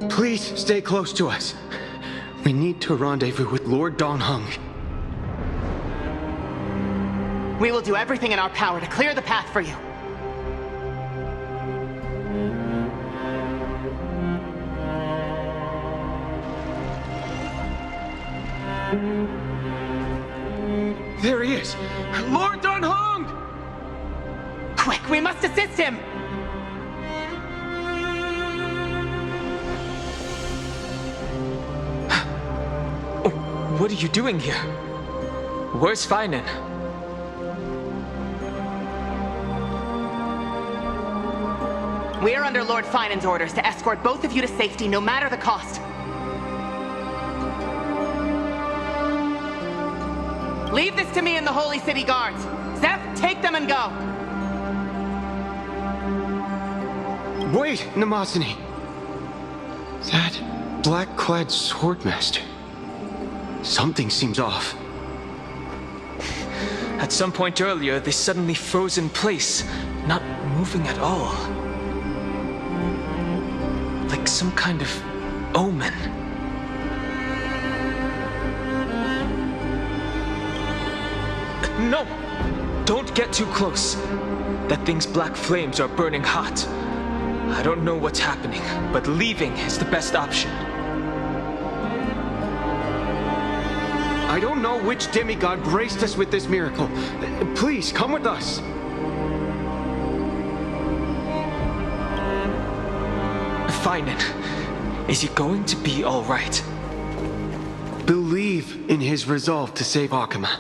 Please stay close to us. We need to rendezvous with Lord Don Heng. We will do everything in our power to clear the path for you. There he is! Lord Don Heng! Quick, we must assist him! What are you doing here? Where's Phainon? We are under Lord Phainon's orders to escort both of you to safety, no matter the cost. Leave this to me and the Holy City Guards. Zeph, take them and go. Wait, Namazani. That black-clad swordmaster. Something seems off. At some point earlier, they suddenly froze in place, not moving at all. Like some kind of omen. No! Don't get too close. That thing's black flames are burning hot. I don't know what's happening, but leaving is the best option. I don't know which demigod graced us with this miracle. Please, come with us. Phainon, is he going to be all right? Believe in his resolve to save Akama.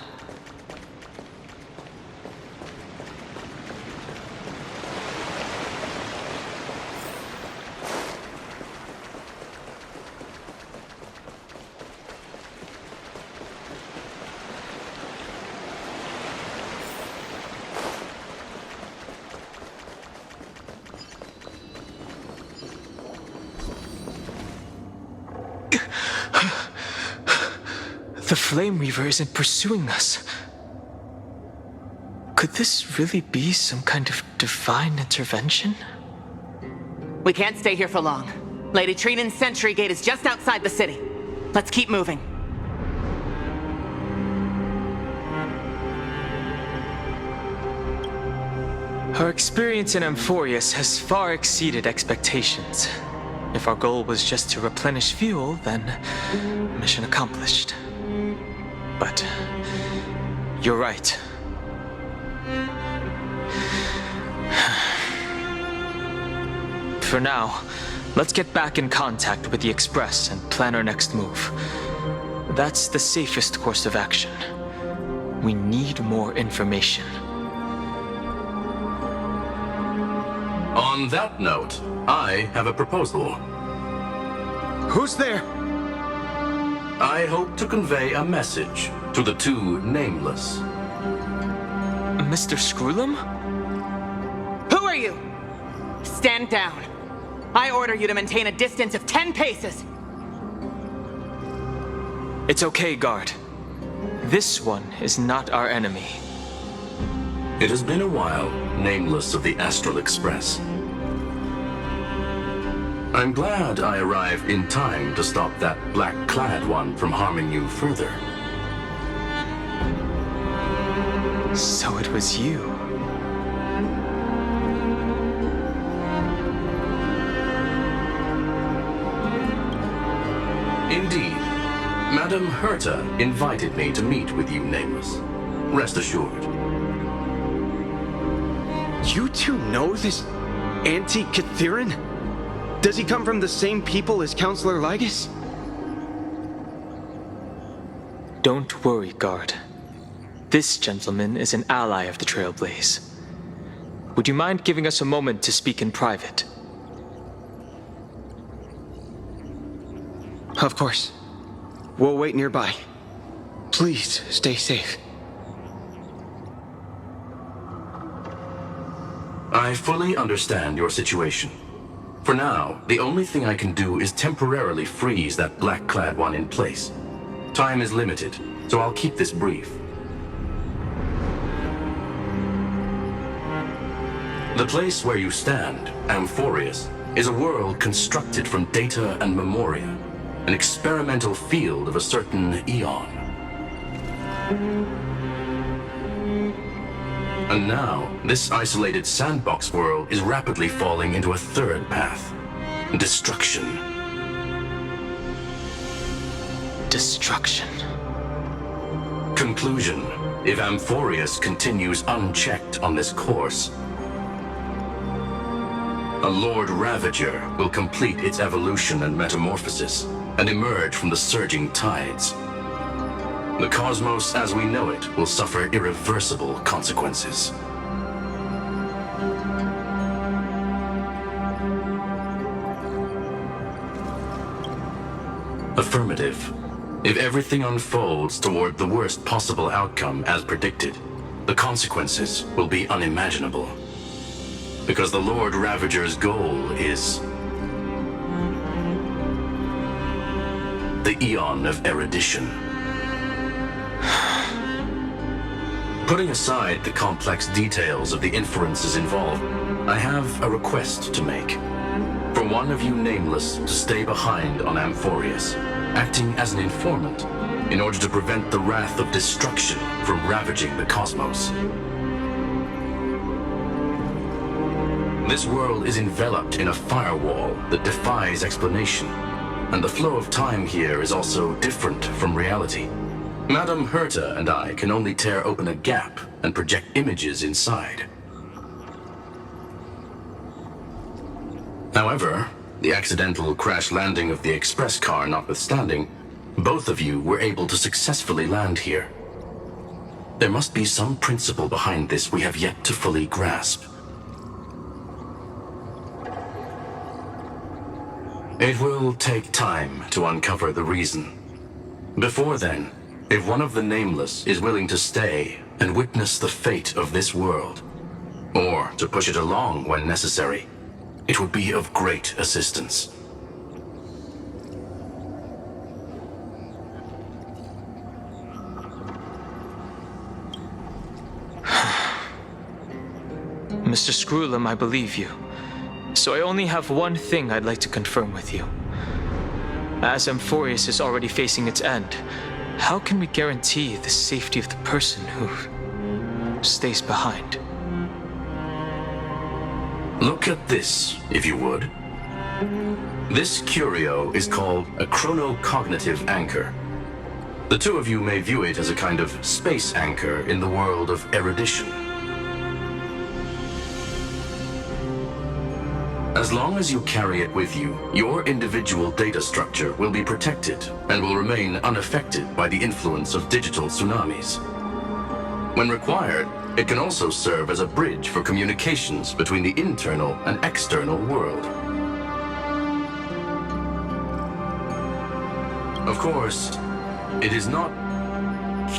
The Flame Reaver isn't pursuing us. Could this really be some kind of divine intervention? We can't stay here for long. Lady Trinan's sentry gate is just outside the city. Let's keep moving. Our experience in Amphorius has far exceeded expectations. If our goal was just to replenish fuel, then mission accomplished. But you're right. For now, let's get back in contact with the Express and plan our next move. That's the safest course of action. We need more information. On that note, I have a proposal. Who's there? I hope to convey a message to the two nameless. Mr. Screwlum? Who are you? Stand down. I order you to maintain a distance of 10 paces. It's okay, guard. This one is not our enemy. It has been a while, nameless of the Astral Express. I'm glad I arrived in time to stop that black-clad one from harming you further. So it was you. Indeed. Madame Herta invited me to meet with you, nameless. Rest assured. You two know this anti-Catharin? Does he come from the same people as Counselor Lygus? Don't worry, guard. This gentleman is an ally of the Trailblaze. Would you mind giving us a moment to speak in private? Of course. We'll wait nearby. Please, stay safe. I fully understand your situation. For now, the only thing I can do is temporarily freeze that black-clad one in place. Time is limited, so I'll keep this brief. The place where you stand, Amphorius, is a world constructed from data and memoria, an experimental field of a certain eon. And now, this isolated sandbox world is rapidly falling into a third path: destruction. Destruction. Conclusion: if Amphorius continues unchecked on this course, a Lord Ravager will complete its evolution and metamorphosis and emerge from the surging tides. The cosmos as we know it will suffer irreversible consequences. Affirmative. If everything unfolds toward the worst possible outcome as predicted, the consequences will be unimaginable. Because the Lord Ravager's goal is the Eon of Erudition. Putting aside the complex details of the inferences involved, I have a request to make. For one of you nameless to stay behind on Amphorius, acting as an informant, in order to prevent the wrath of destruction from ravaging the cosmos. This world is enveloped in a firewall that defies explanation, and the flow of time here is also different from reality. Madame Herta and I can only tear open a gap and project images inside. However, the accidental crash landing of the express car notwithstanding, both of you were able to successfully land here. There must be some principle behind this we have yet to fully grasp. It will take time to uncover the reason. Before then, if one of the Nameless is willing to stay and witness the fate of this world, or to push it along when necessary, it would be of great assistance. Mr. Screwlum, I believe you. So I only have one thing I'd like to confirm with you. As Amphorius is already facing its end, how can we guarantee the safety of the person who stays behind? Look at this, if you would. This curio is called a chronocognitive anchor. The two of you may view it as a kind of space anchor in the world of erudition. As long as you carry it with you, your individual data structure will be protected and will remain unaffected by the influence of digital tsunamis. When required, it can also serve as a bridge for communications between the internal and external world. Of course, it is not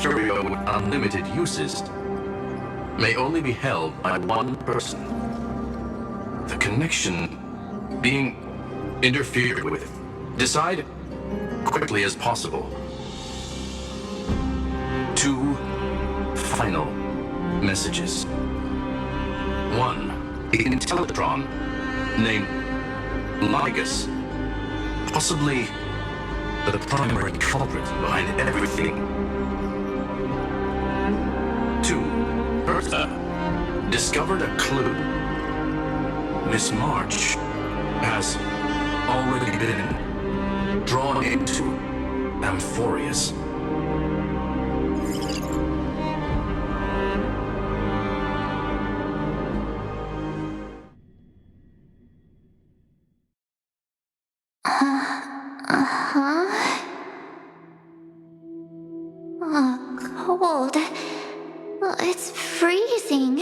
curio with unlimited uses. May only be held by one person. The connection being interfered with. Decide quickly as possible. 2 final messages. 1. The Intellitron, named Ligus, possibly the primary culprit behind everything. 2. Herta discovered a clue. Miss March has already been drawn into Amphorius. Cold. It's freezing.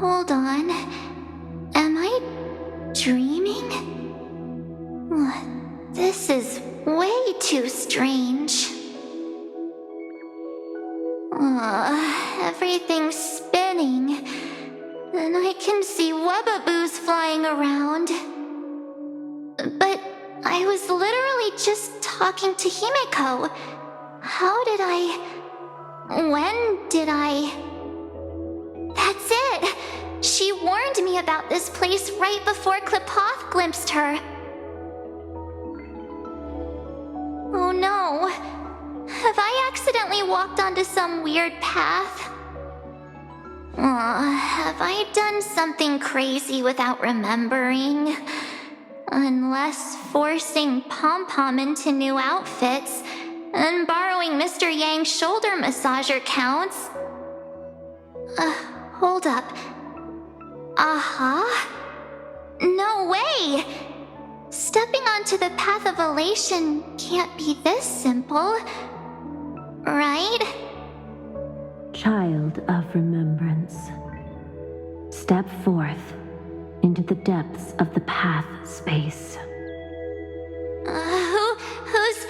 Hold on. Am I dreaming? This is way too strange. Everything's spinning. And I can see webaboos flying around. But I was literally just talking to Himeko. How did I... When did I... That's it! She warned me about this place right before Klipoth glimpsed her. Oh no. Have I accidentally walked onto some weird path? Have I done something crazy without remembering? Unless forcing Pom-Pom into new outfits and borrowing Mr. Yang's shoulder massager counts. Hold up. No way! Stepping onto the path of elation can't be this simple, right? Child of remembrance, step forth into the depths of the path space. Who's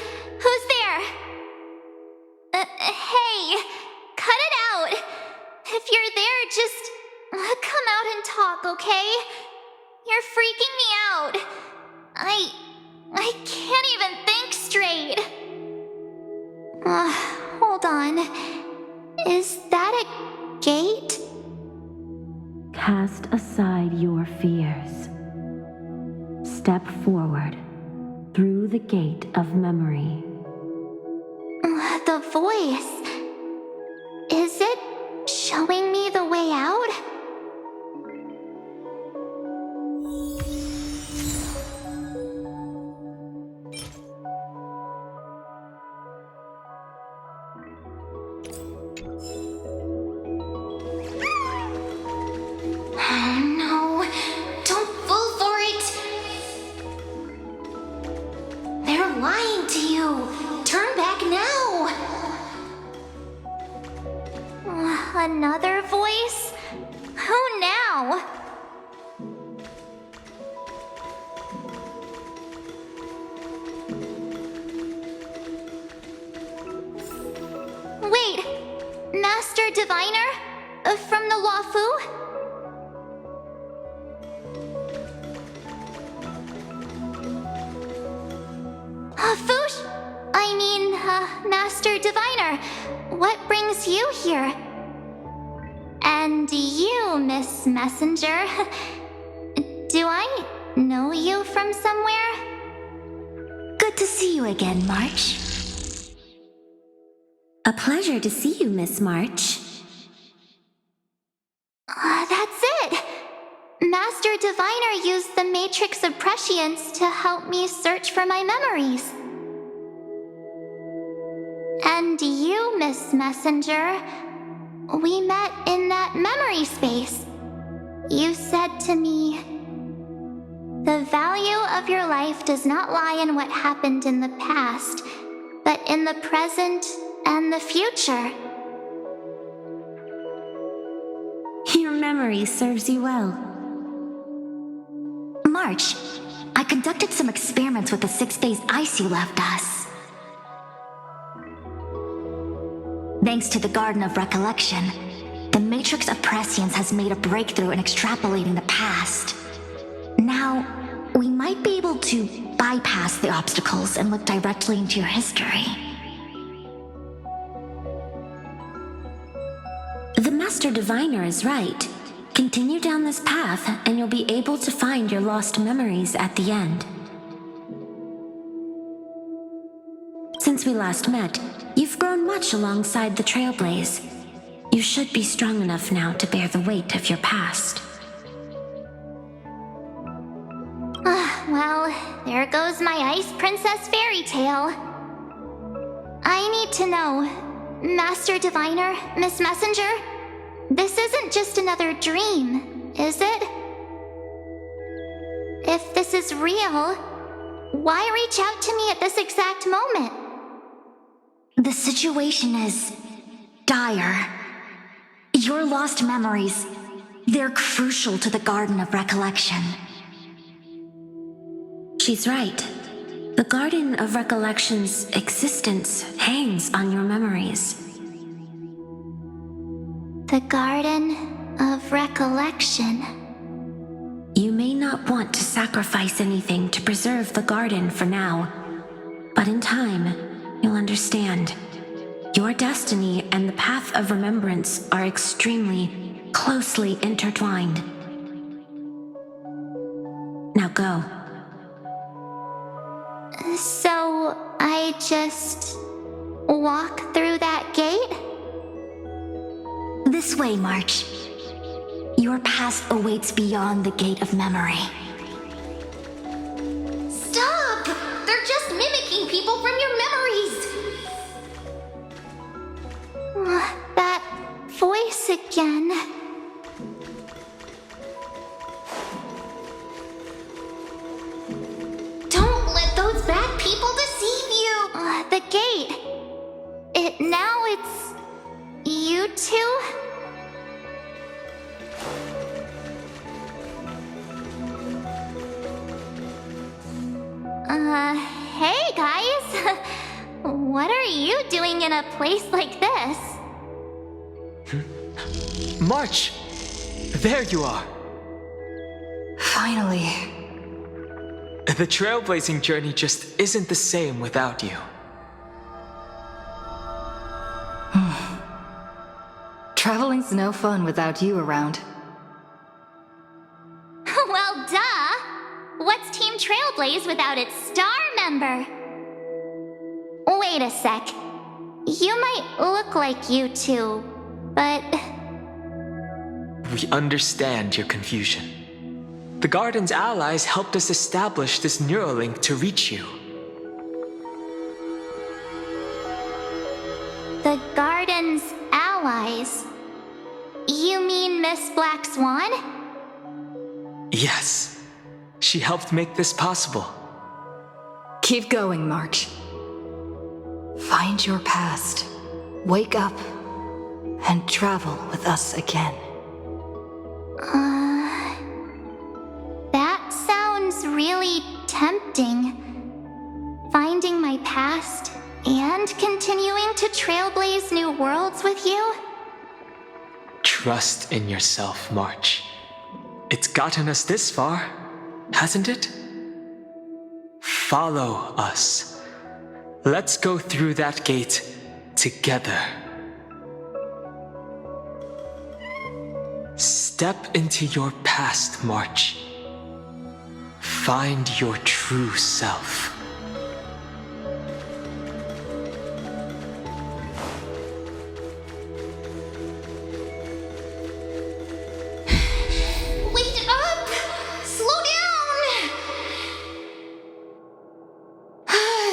there? Hey, cut it out. If you're there, just come out and talk, okay? You're freaking me out. I can't even think straight. Hold on. Is that a gate? Cast aside your fears. Step forward through the gate of memory. The voice. Is it showing me the way out? No, don't fall for it. They're lying to you. Turn back now. Another voice? Who now? Wait, Master Diviner? From the Luofu? Master Diviner, what brings you here? And you, Miss Messenger, do I know you from somewhere? Good to see you again, March. A pleasure to see you, Miss March. That's it! Master Diviner used the Matrix of Prescience to help me search for my memories. And you, Miss Messenger, we met in that memory space. You said to me, "The value of your life does not lie in what happened in the past, but in the present and the future." Your memory serves you well. March, I conducted some experiments with the 6 days ice you left us. Thanks to the Garden of Recollection, the Matrix of Prescience has made a breakthrough in extrapolating the past. Now, we might be able to bypass the obstacles and look directly into your history. The Master Diviner is right. Continue down this path, and you'll be able to find your lost memories at the end. Since we last met, you've grown much alongside the Trailblaze. You should be strong enough now to bear the weight of your past. Well, there goes my Ice Princess fairy tale. I need to know, Master Diviner, Miss Messenger, this isn't just another dream, is it? If this is real, why reach out to me at this exact moment? The situation is dire. Your lost memories, they're crucial to the Garden of Recollection. She's right. The Garden of Recollection's existence hangs on your memories. The Garden of Recollection. You may not want to sacrifice anything to preserve the garden for now, but in time, you'll understand. Your destiny and the path of remembrance are extremely closely intertwined. Now go. So I just walk through that gate? This way, March. Your past awaits beyond the gate of memory. Stop! They're just mimicking people from your memories! That voice again. Don't let those bad people deceive you! The gate. Now it's you two? Hey guys! What are you doing in a place like this? March! There you are! Finally. The trailblazing journey just isn't the same without you. Traveling's no fun without you around. Well, duh! What's Team Trailblaze without its star member? Wait a sec. You might look like you two, but... We understand your confusion. The Garden's allies helped us establish this Neuralink to reach you. The Garden's allies? You mean Miss Black Swan? Yes. She helped make this possible. Keep going, March. Find your past. Wake up. And travel with us again. That sounds really tempting. Finding my past and continuing to trailblaze new worlds with you? Trust in yourself, March. It's gotten us this far, hasn't it? Follow us. Let's go through that gate together. Step into your past, March. Find your true self. Wait up! Slow down!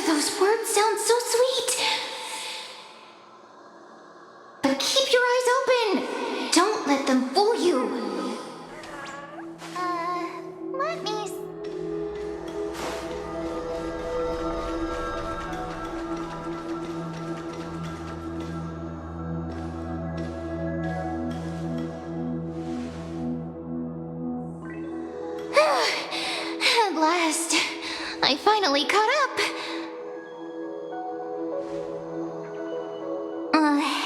Those words sound so sweet. But keep your eyes open. Don't let them fool you. Let me... At last, I finally caught up.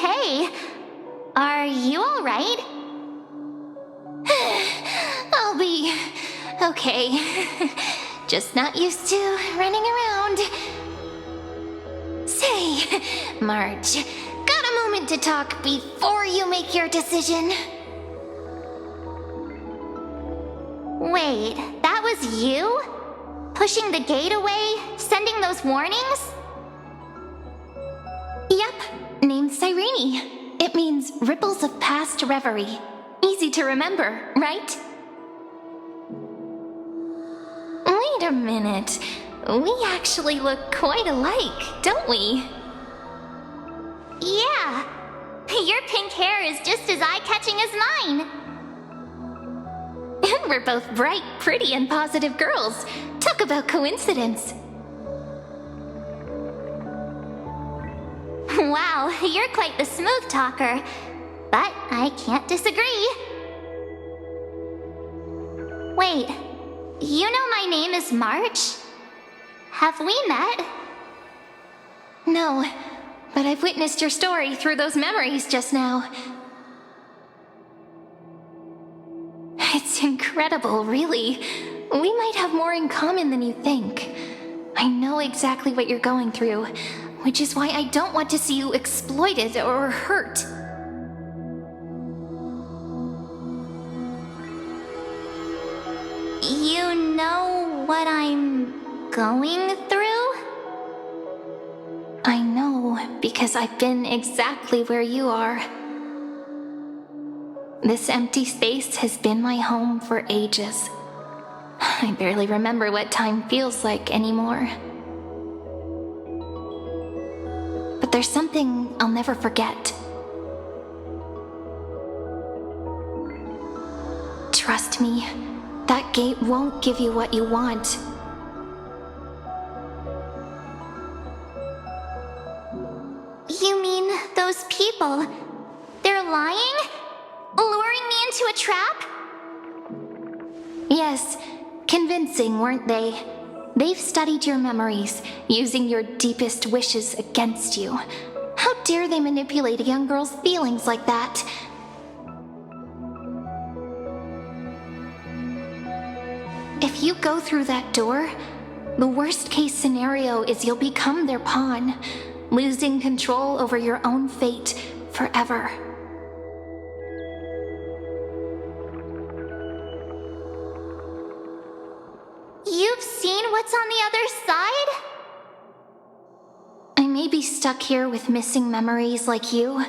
Hey, are you all right? I'll be okay. Just not used to running around. Say, Marge, got a moment to talk before you make your decision? Wait, that was you? Pushing the gate away? Sending those warnings? Yep, named Cyrene. It means ripples of past reverie. Easy to remember, right? Wait a minute. We actually look quite alike, don't we? Yeah. Your pink hair is just as eye-catching as mine. And we're both bright, pretty, and positive girls. Talk about coincidence. Wow, you're quite the smooth talker. But I can't disagree. Wait, you know my name is March? Have we met? No, but I've witnessed your story through those memories just now. It's incredible, really. We might have more in common than you think. I know exactly what you're going through, which is why I don't want to see you exploited or hurt. You know what I'm going through? I know because I've been exactly where you are. This empty space has been my home for ages. I barely remember what time feels like anymore. But there's something I'll never forget. Trust me, that gate won't give you what you want. You mean those people? They're lying? Luring me into a trap? Yes, convincing, weren't they? They've studied your memories, using your deepest wishes against you. How dare they manipulate a young girl's feelings like that? If you go through that door, the worst case scenario is you'll become their pawn, losing control over your own fate forever. You've seen what's on the other side? I may be stuck here with missing memories like you,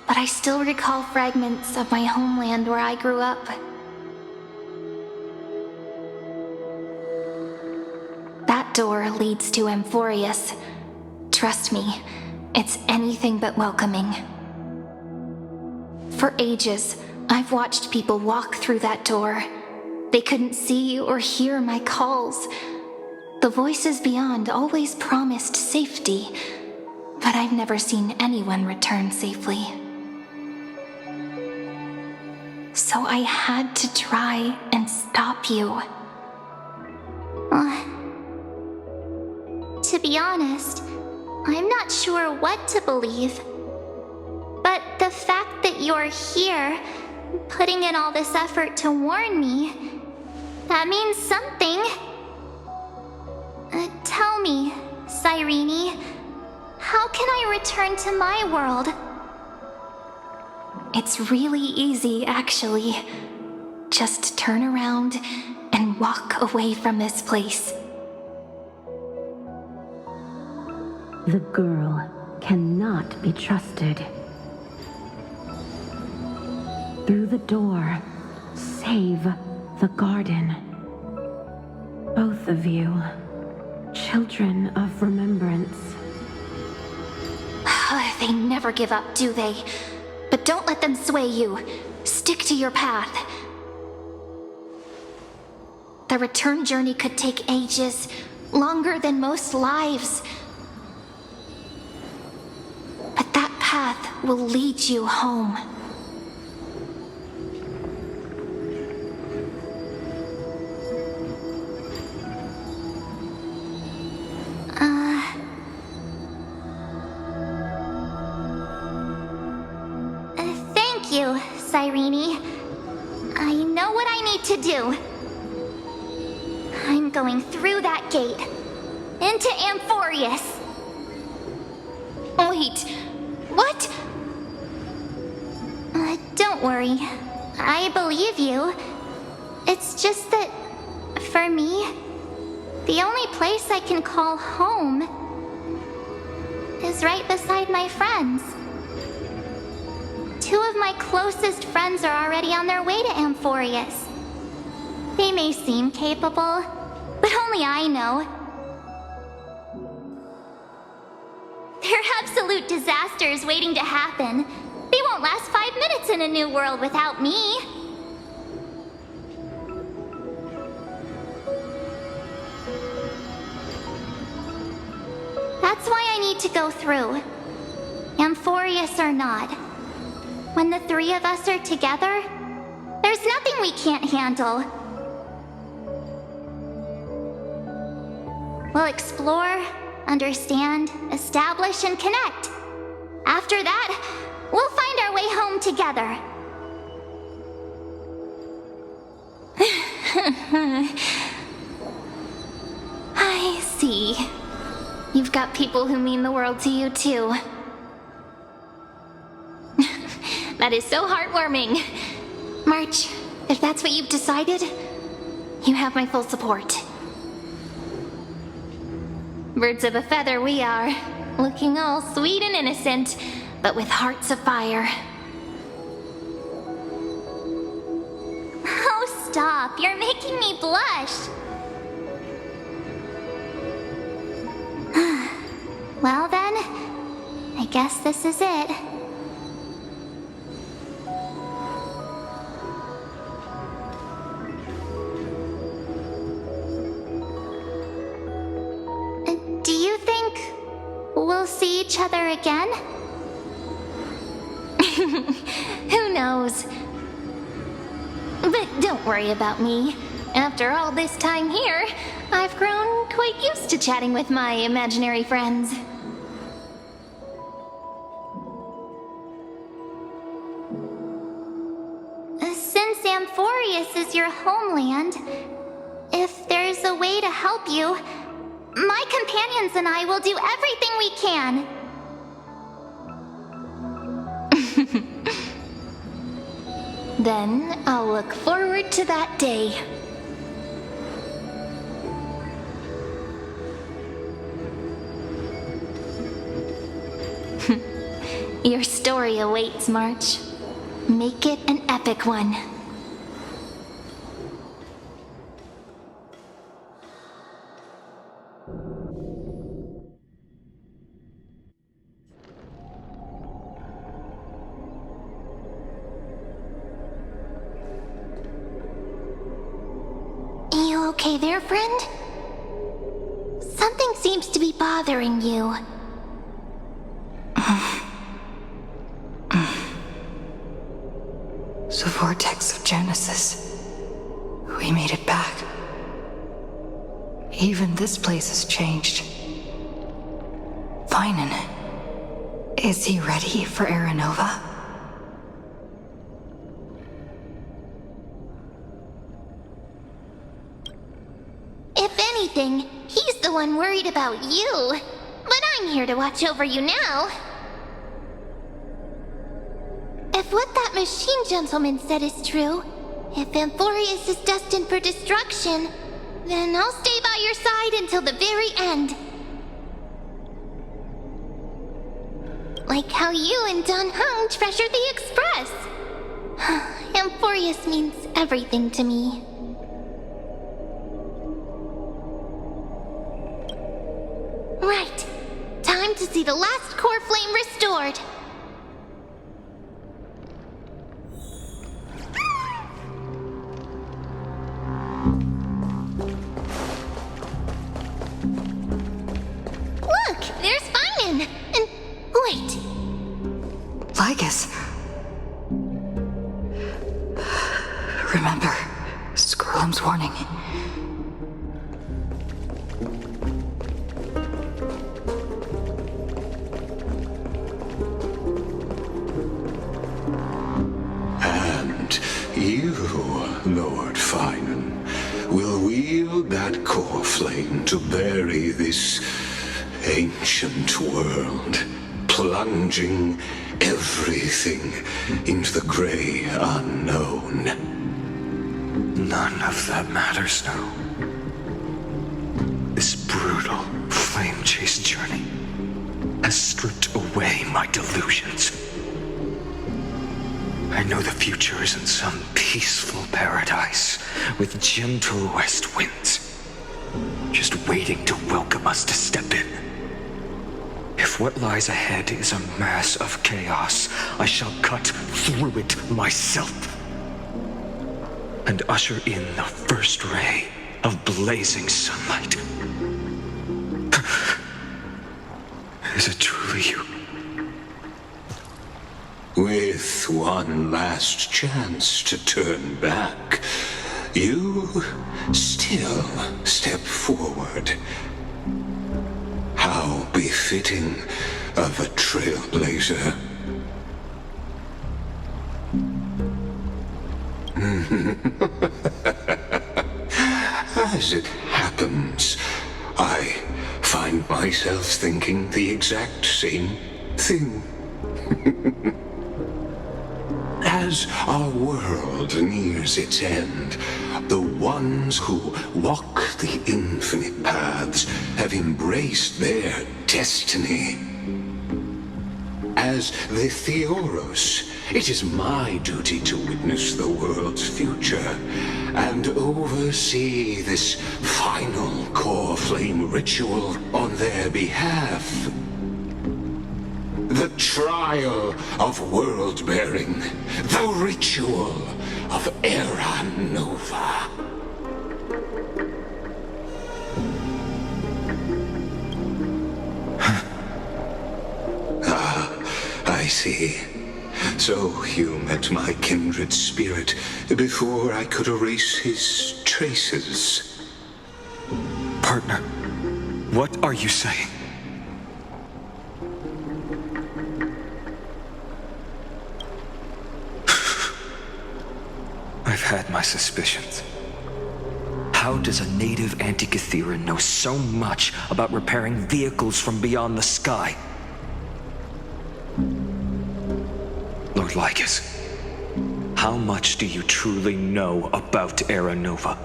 but I still recall fragments of my homeland where I grew up. That door leads to Amphorius. Trust me, it's anything but welcoming. For ages, I've watched people walk through that door. They couldn't see or hear my calls. The voices beyond always promised safety, but I've never seen anyone return safely. So I had to try and stop you. To be honest, I'm not sure what to believe. But the fact that you're here, putting in all this effort to warn me, that means something. Tell me, Cyrene, how can I return to my world? It's really easy, actually. Just turn around and walk away from this place. The girl cannot be trusted. Through the door, save the garden. Both of you, children of remembrance. They never give up, do they? But don't let them sway you. Stick to your path. The return journey could take ages, longer than most lives. But that path will lead you home. Thank you, Cyrene. I know what I need to do. I'm going through that gate. Into Amphorius. Wait, what? Don't worry. I believe you. It's just that, for me, the only place I can call home is right beside my friends. Two of my closest friends are already on their way to Amphorius. They may seem capable, but only I know. They're absolute disasters waiting to happen. They won't last 5 minutes in a new world without me. That's why I need to go through. Amphorius or not. When the three of us are together, there's nothing we can't handle. We'll explore, understand, establish, and connect. After that, we'll find our way home together. I see. You've got people who mean the world to you, too. That is so heartwarming. March, if that's what you've decided, You have my full support. Birds of a feather we are, looking all sweet and innocent, but with hearts of fire. Oh, stop. You're making me blush. Well then, I guess this is it. Do you think we'll see each other again? Who knows? But don't worry about me. After all this time here, I've grown quite used to chatting with my imaginary friends. Since Amphorius is your homeland, if there's a way to help you, my companions and I will do everything we can. Then I'll look forward to that day. Your story awaits, March. Make it an epic one. You okay there, friend? Something seems to be bothering you. The vortex of Genesis. We made it back. Even this place has changed. Phainon. Is he ready for Aranova? If anything, he's the one worried about you. But I'm here to watch over you now. If what that machine gentleman said is true, if Amphorius is destined for destruction, then I'll stay by your side until the very end. Like how you and Don Heng treasured the Express. Amphorius means everything to me. Right. Time to see the last core flame restored. Look, there's Phainon. And wait. Lygus. Remember, Scrollum's warning. And you, Lord Phainon, will wield that core flame to bury this ancient world, plunging everything into the gray unknown. None of that matters now. This brutal, flame-chased journey has stripped away my delusions. I know the future isn't some peaceful paradise with gentle west winds, just waiting to welcome us to step in. If what lies ahead is a mass of chaos, I shall cut through it myself and usher in the first ray of blazing sunlight. Is it truly you? With one last chance to turn back, you still step forward. How befitting of a trailblazer. As it happens, I find myself thinking the exact same thing. As our world nears its end, the ones who walk the infinite paths have embraced their destiny. As the Theoros, it is my duty to witness the world's future and oversee this final core flame ritual on their behalf. The trial of world-bearing, the ritual of Era Nova. I see. So you met my kindred spirit before I could erase his traces. Partner, what are you saying? I've had my suspicions. How does a native Antikytheran know so much about repairing vehicles from beyond the sky? Lord Lycus, how much do you truly know about Era Nova?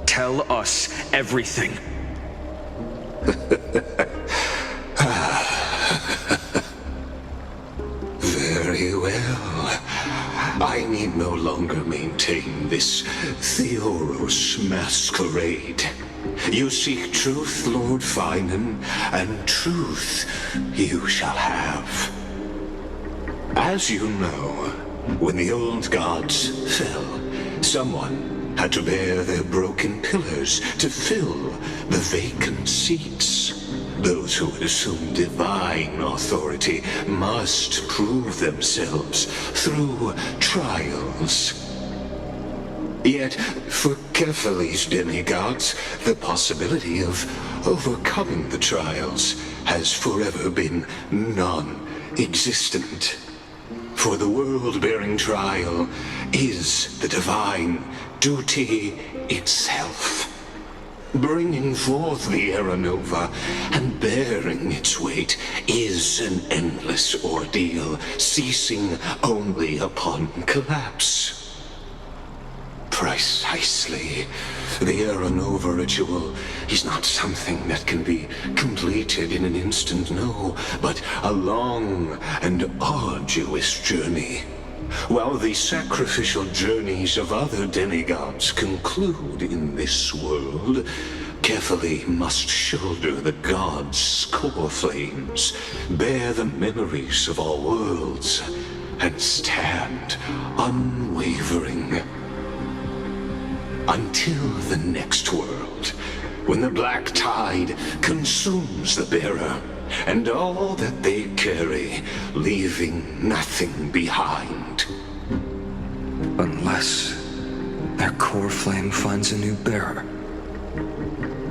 Tell us everything. Very well. I need no longer maintain this Theoros masquerade. You seek truth, Lord Phainon, and truth you shall have. As you know, when the old gods fell, someone had to bear their broken pillars to fill the vacant seats. Those who would assume divine authority must prove themselves through trials. Yet, for Kephal's demigods, the possibility of overcoming the trials has forever been non-existent. For the world-bearing trial is the divine duty itself. Bringing forth the Era Nova and bearing its weight is an endless ordeal, ceasing only upon collapse. Precisely. The Era Nova ritual is not something that can be completed in an instant, no, but a long and arduous journey. While the sacrificial journeys of other demigods conclude in this world, Kephali must shoulder the gods' core flames, bear the memories of all worlds, and stand unwavering. Until the next world, when the black tide consumes the bearer, and all that they carry, leaving nothing behind. Unless their core flame finds a new bearer.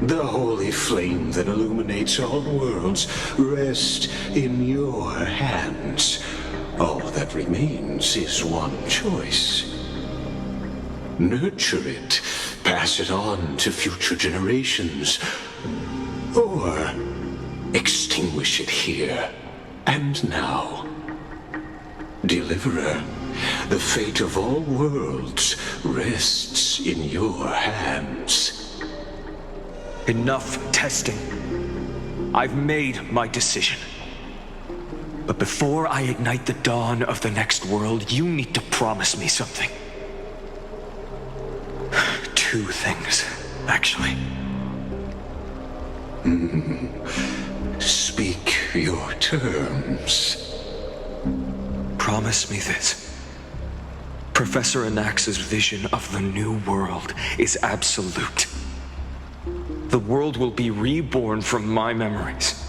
The holy flame that illuminates all worlds rests in your hands. All that remains is one choice. Nurture it, pass it on to future generations, or extinguish it here and now. Deliverer, the fate of all worlds rests in your hands. Enough testing. I've made my decision. But before I ignite the dawn of the next world, you need to promise me something. Two things, actually. Speak your terms. Promise me this. Professor Anax's vision of the new world is absolute. The world will be reborn from my memories.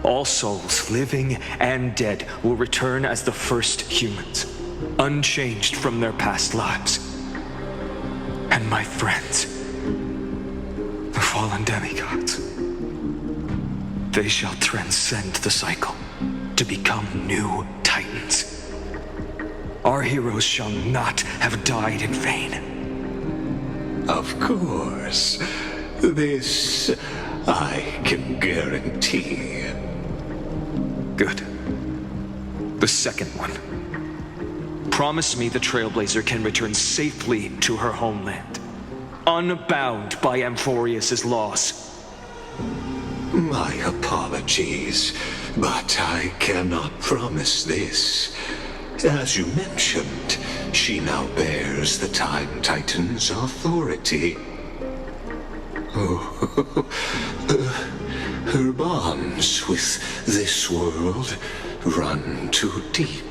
All souls, living and dead, will return as the first humans, unchanged from their past lives. And my friends, the fallen demigods, they shall transcend the cycle to become new titans. Our heroes shall not have died in vain. Of course. This I can guarantee. Good. The second one. Promise me the Trailblazer can return safely to her homeland. unbound by Amphorius's laws. My apologies, but I cannot promise this. As you mentioned, she now bears the Time Titan's authority. Oh, her bonds with this world run too deep.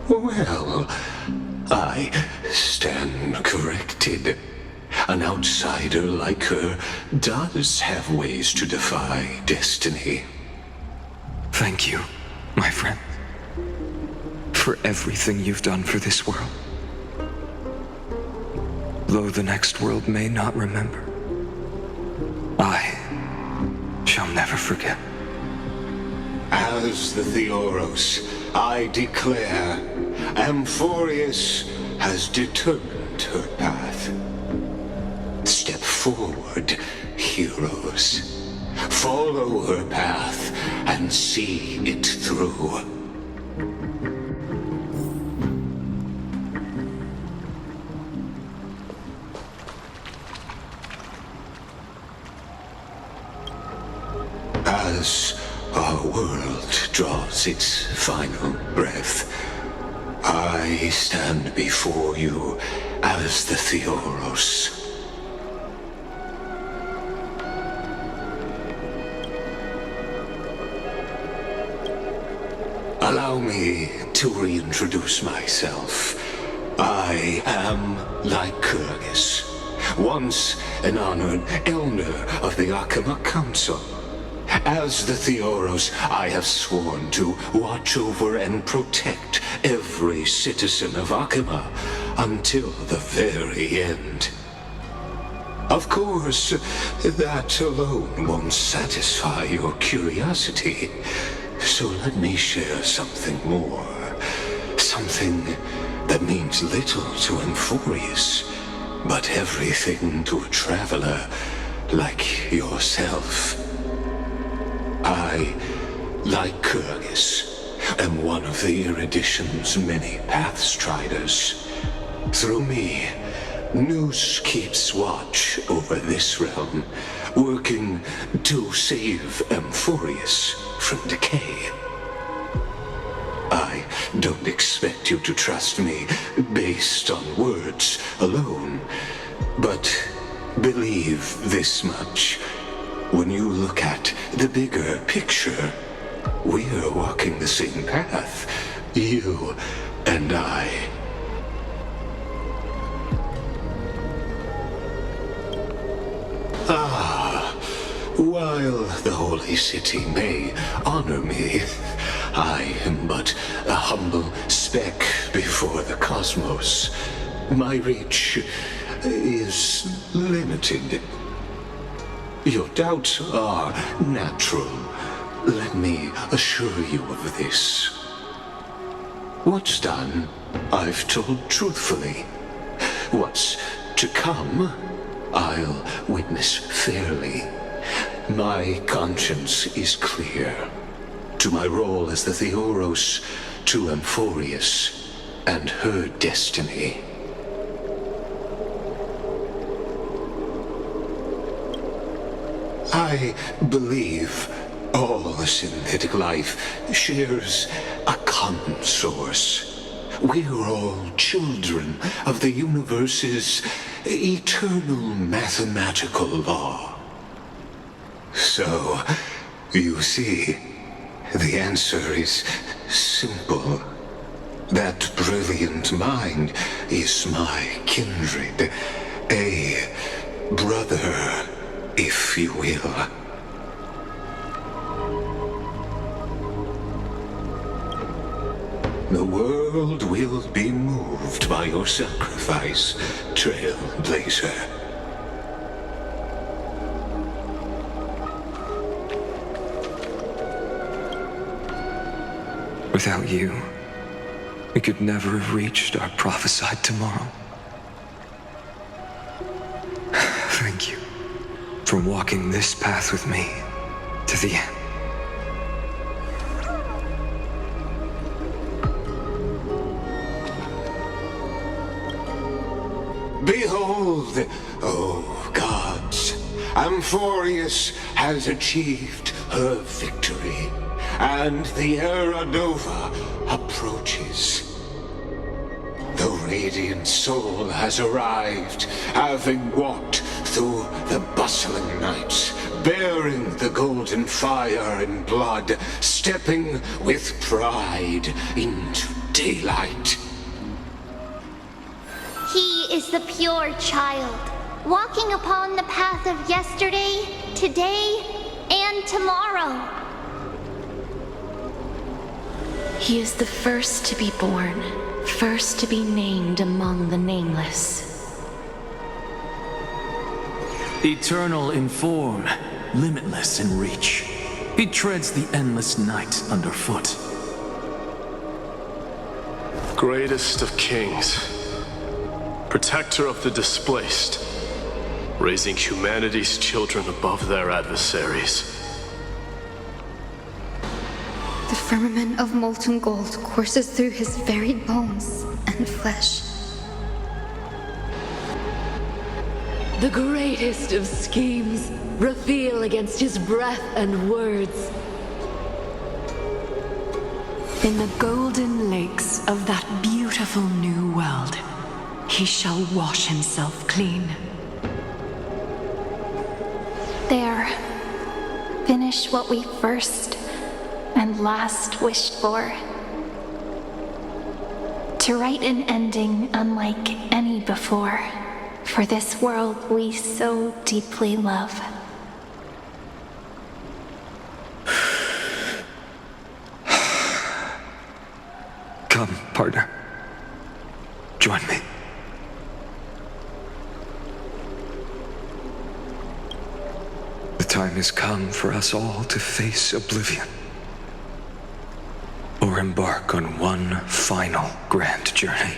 Well, I stand corrected. An outsider like her does have ways to defy destiny. Thank you, my friend, for everything you've done for this world. Though the next world may not remember, I shall never forget. As the Theoros, I declare, Amphorius has determined her path. Step forward, heroes. Follow her path and see it through. As our world draws its final breath, I stand before you as the Theoros. Allow me to reintroduce myself. I am Lycurgus, once an honored elder of the Akama Council. As the Theoros, I have sworn to watch over and protect every citizen of Akama until the very end. Of course, that alone won't satisfy your curiosity. So let me share something more. Something that means little to Amphorius, but everything to a traveler like yourself. I, Lycurgus, am one of the Erudition's many Pathstriders. Through me, Nous keeps watch over this realm, working to save Amphorius from decay. I don't expect you to trust me based on words alone, but believe this much. When you look at the bigger picture, we're walking the same path, you and I. While the Holy City may honor me, I am but a humble speck before the cosmos. My reach is limited. Your doubts are natural. Let me assure you of this. What's done, I've told truthfully. What's to come, I'll witness fairly. My conscience is clear. To my role as the Theoros, to Amphorius, and her destiny. I believe all synthetic life shares a common source. We're all children of the universe's eternal mathematical law. So, you see, the answer is simple. That brilliant mind is my kindred, a brother, if you will. The world will be moved by your sacrifice, Trailblazer. Without you, we could never have reached our prophesied tomorrow. Thank you for walking this path with me to the end. Behold, oh gods, Amphorius has achieved her victory, and the Era Nova approaches. The radiant soul has arrived, having walked through the bustling nights, bearing the golden fire and blood, stepping with pride into daylight. He is the pure child, walking upon the path of yesterday, today, and tomorrow. He is the first to be born, first to be named among the nameless. Eternal in form, limitless in reach. He treads the endless night underfoot. Greatest of kings, protector of the displaced, raising humanity's children above their adversaries. The firmament of molten gold courses through his very bones and flesh. The greatest of schemes reveal against his breath and words. In the golden lakes of that beautiful new world, he shall wash himself clean. There. Finish what we first and last wished for. To write an ending unlike any before, for this world we so deeply love. Come, partner. Join me. The time has come for us all to face oblivion, or embark on one final grand journey.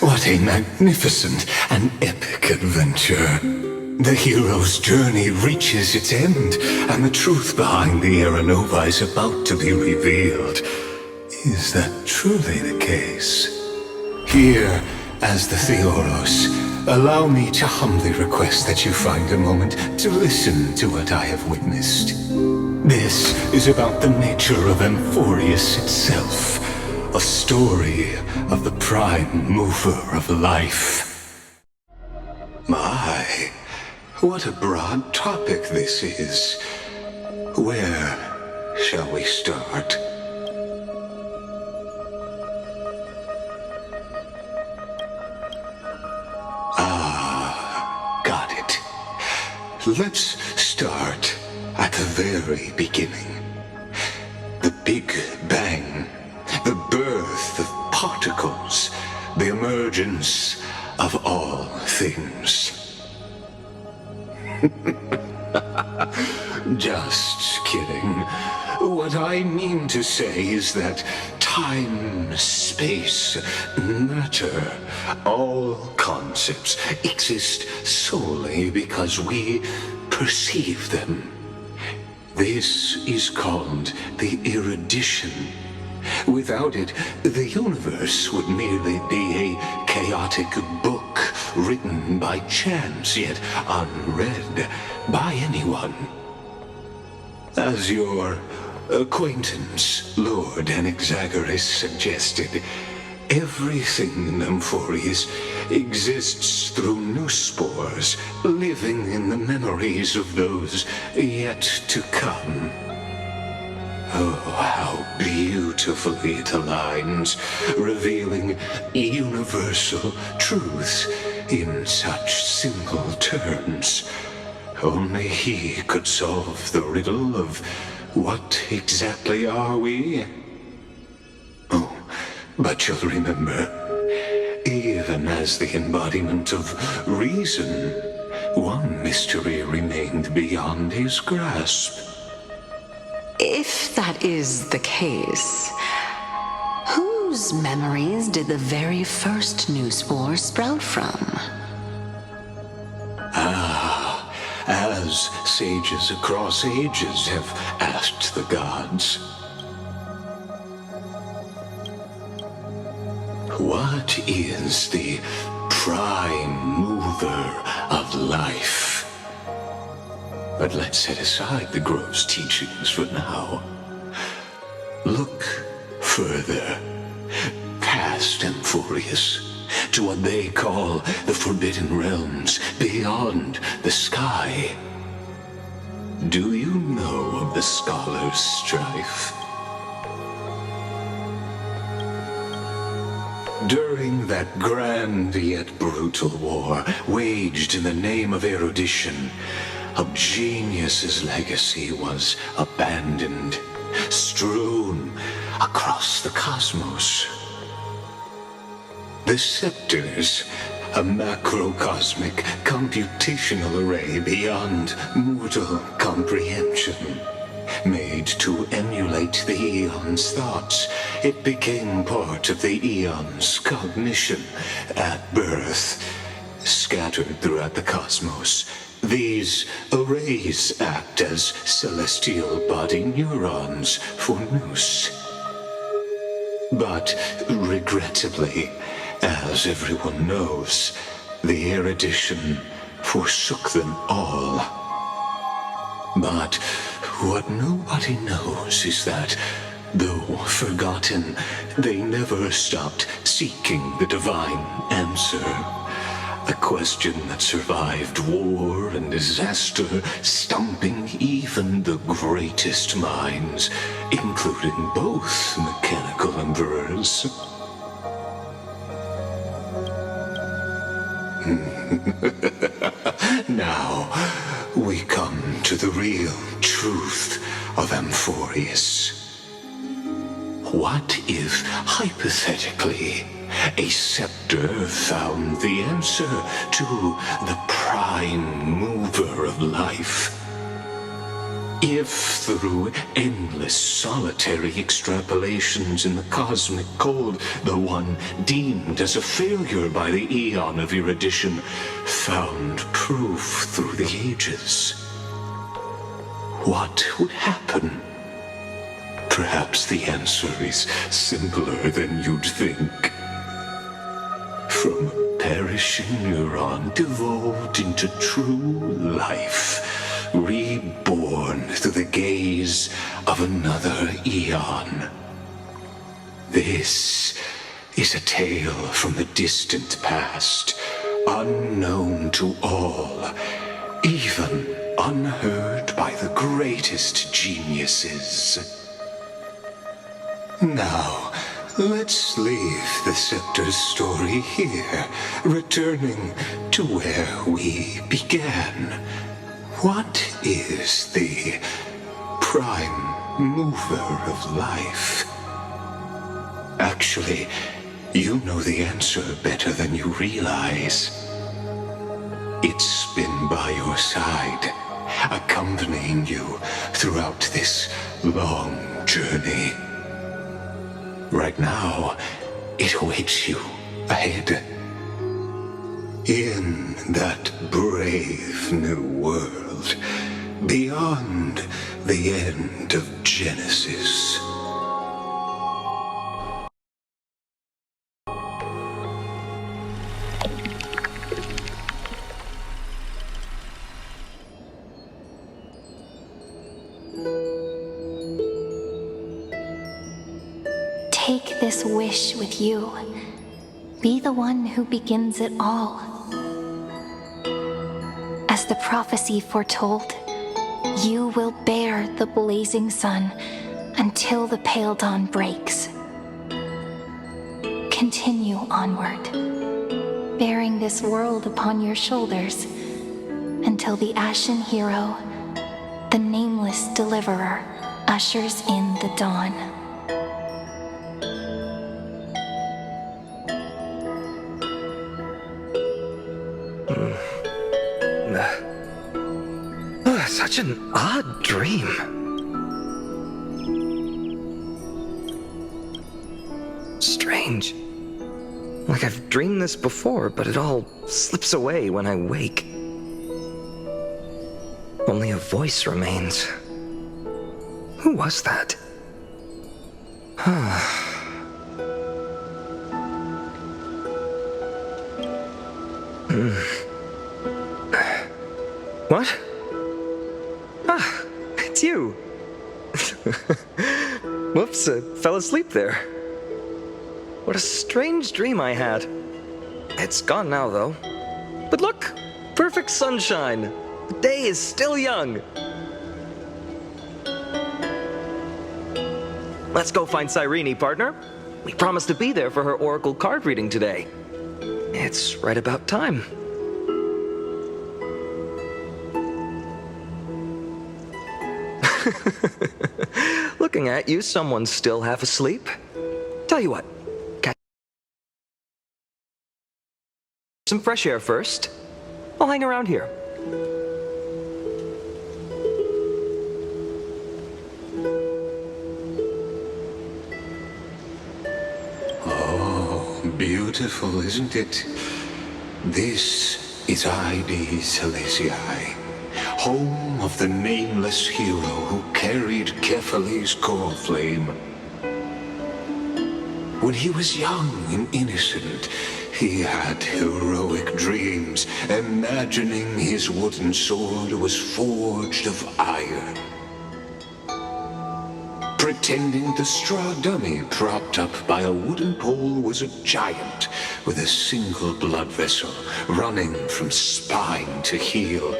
What a magnificent and epic adventure. The hero's journey reaches its end, and the truth behind the Era Nova is about to be revealed. Is that truly the case? Here, as the Theoros, allow me to humbly request that you find a moment to listen to what I have witnessed. This is about the nature of Amphorius itself. A story of the prime mover of life. My, what a broad topic this is. Where shall we start? Got it. Let's start at the very beginning. The Big Bang. The birth of particles, the emergence of all things. Just kidding. What I mean to say is that time, space, matter, all concepts exist solely because we perceive them. This is called the erudition. Without it, the universe would merely be a chaotic book written by chance, yet unread by anyone. As your acquaintance, Lord Anaxagoras, suggested, everything in Amphorius exists through new spores, living in the memories of those yet to come. Oh, how beautifully it aligns, revealing universal truths in such simple terms. only he could solve the riddle of what exactly are we? Oh, but you'll remember, even as the embodiment of reason, one mystery remained beyond his grasp. If that is the case, whose memories did the very first new spore sprout from? As sages across ages have asked the gods. What is the prime mover of life? But let's set aside the grove's teachings for now. Look further, past Amphorius, to what they call the Forbidden Realms beyond the sky. Do you know of the Scholar's Strife? During that grand yet brutal war, waged in the name of erudition, a genius's legacy was abandoned, strewn across the cosmos. The scepters, a macrocosmic computational array beyond mortal comprehension. Made to emulate the Eon's thoughts, it became part of the Eon's cognition at birth. Scattered throughout the cosmos, these arrays act as celestial body neurons for Nous. But regrettably, as everyone knows, the erudition forsook them all. But what nobody knows is that, though forgotten, they never stopped seeking the divine answer. A question that survived war and disaster, stumping even the greatest minds, including both mechanical emperors. Now, we come to the real truth of Amphorius. What if, hypothetically, a scepter found the answer to the prime mover of life? If through endless solitary extrapolations in the cosmic code, the one deemed as a failure by the Eon of erudition found proof through the ages, what would happen? Perhaps the answer is simpler than you'd think. From a perishing neuron devolved into true life, reborn through the gaze of another Eon. This is a tale from the distant past, unknown to all, even unheard by the greatest geniuses. Now, let's leave the Scepter's story here, returning to where we began. What is the prime mover of life? Actually, you know the answer better than you realize. It's been by your side, accompanying you throughout this long journey. Right now, it awaits you ahead. In that brave new world, beyond the end of Genesis. Take this wish with you. Be the one who begins it all. As the prophecy foretold, you will bear the blazing sun until the pale dawn breaks. Continue onward, bearing this world upon your shoulders, and until the Ashen Hero, the nameless deliverer, ushers in the dawn. Such an odd dream. Strange. Like I've dreamed this before, but it all slips away when I wake. Only a voice remains. Who was that? What? Ah, it's you. Whoops, I fell asleep there. What a strange dream I had. It's gone now, though. But look, perfect sunshine. The day is still young. Let's go find Cyrene, partner. We promised to be there for her oracle card reading today. It's right about time. Looking at you, someone's still half asleep. Tell you what, catch some fresh air first. I'll hang around here. Oh, beautiful, isn't it? This is Mydei Celestii, home of the nameless hero who carried Kephales's core flame. When he was young and innocent, he had heroic dreams, imagining his wooden sword was forged of iron. Pretending the straw dummy propped up by a wooden pole was a giant with a single blood vessel running from spine to heel.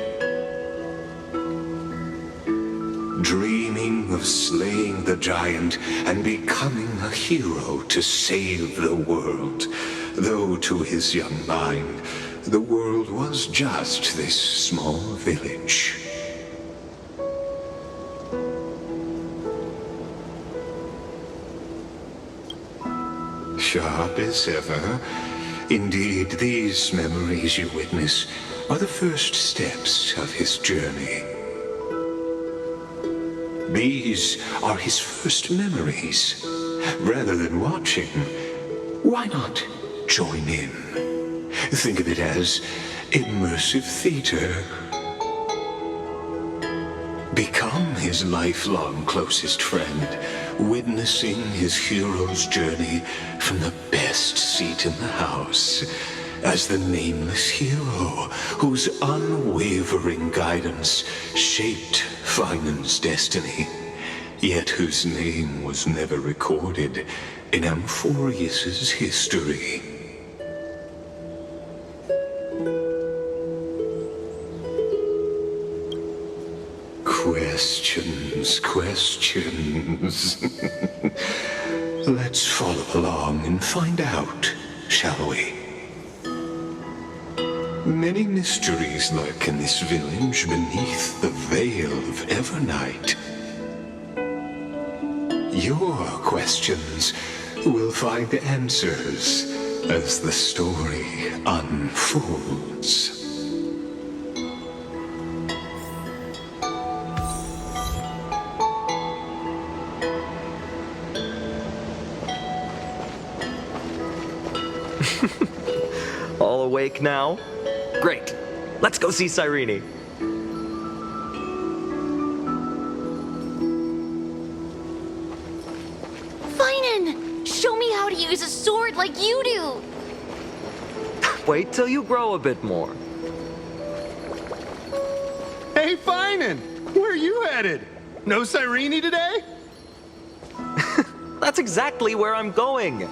Dreaming of slaying the giant and becoming a hero to save the world, though to his young mind, the world was just this small village. Sharp as ever. Indeed, these memories you witness are the first steps of his journey. These are his first memories. Rather than watching, why not join in? Think of it as immersive theater. Become his lifelong closest friend, witnessing his hero's journey from the best seat in the house, as the nameless hero whose unwavering guidance shaped Phainon's destiny, yet whose name was never recorded in Amphorius's history. Questions. Let's follow along and find out, shall we? Many mysteries lurk in this village beneath the veil of Evernight. Your questions will find answers as the story unfolds. All awake now? Great. Let's go see Cyrene. Phainon! Show me how to use a sword like you do! Wait till you grow a bit more. Hey, Phainon! Where are you headed? No Cyrene today? That's exactly where I'm going.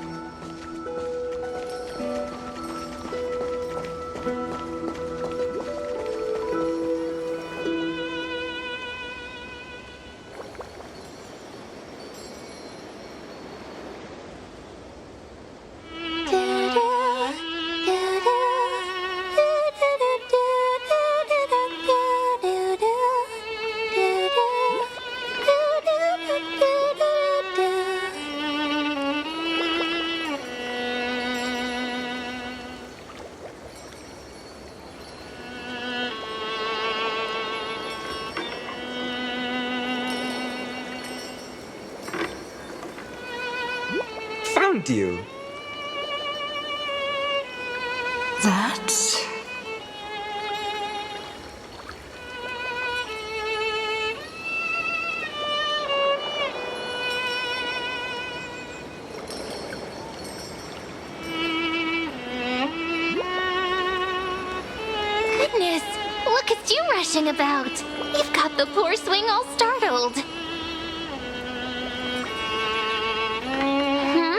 happened to you? That... Goodness, look at you rushing about. You've got the poor swing all startled. Hmm?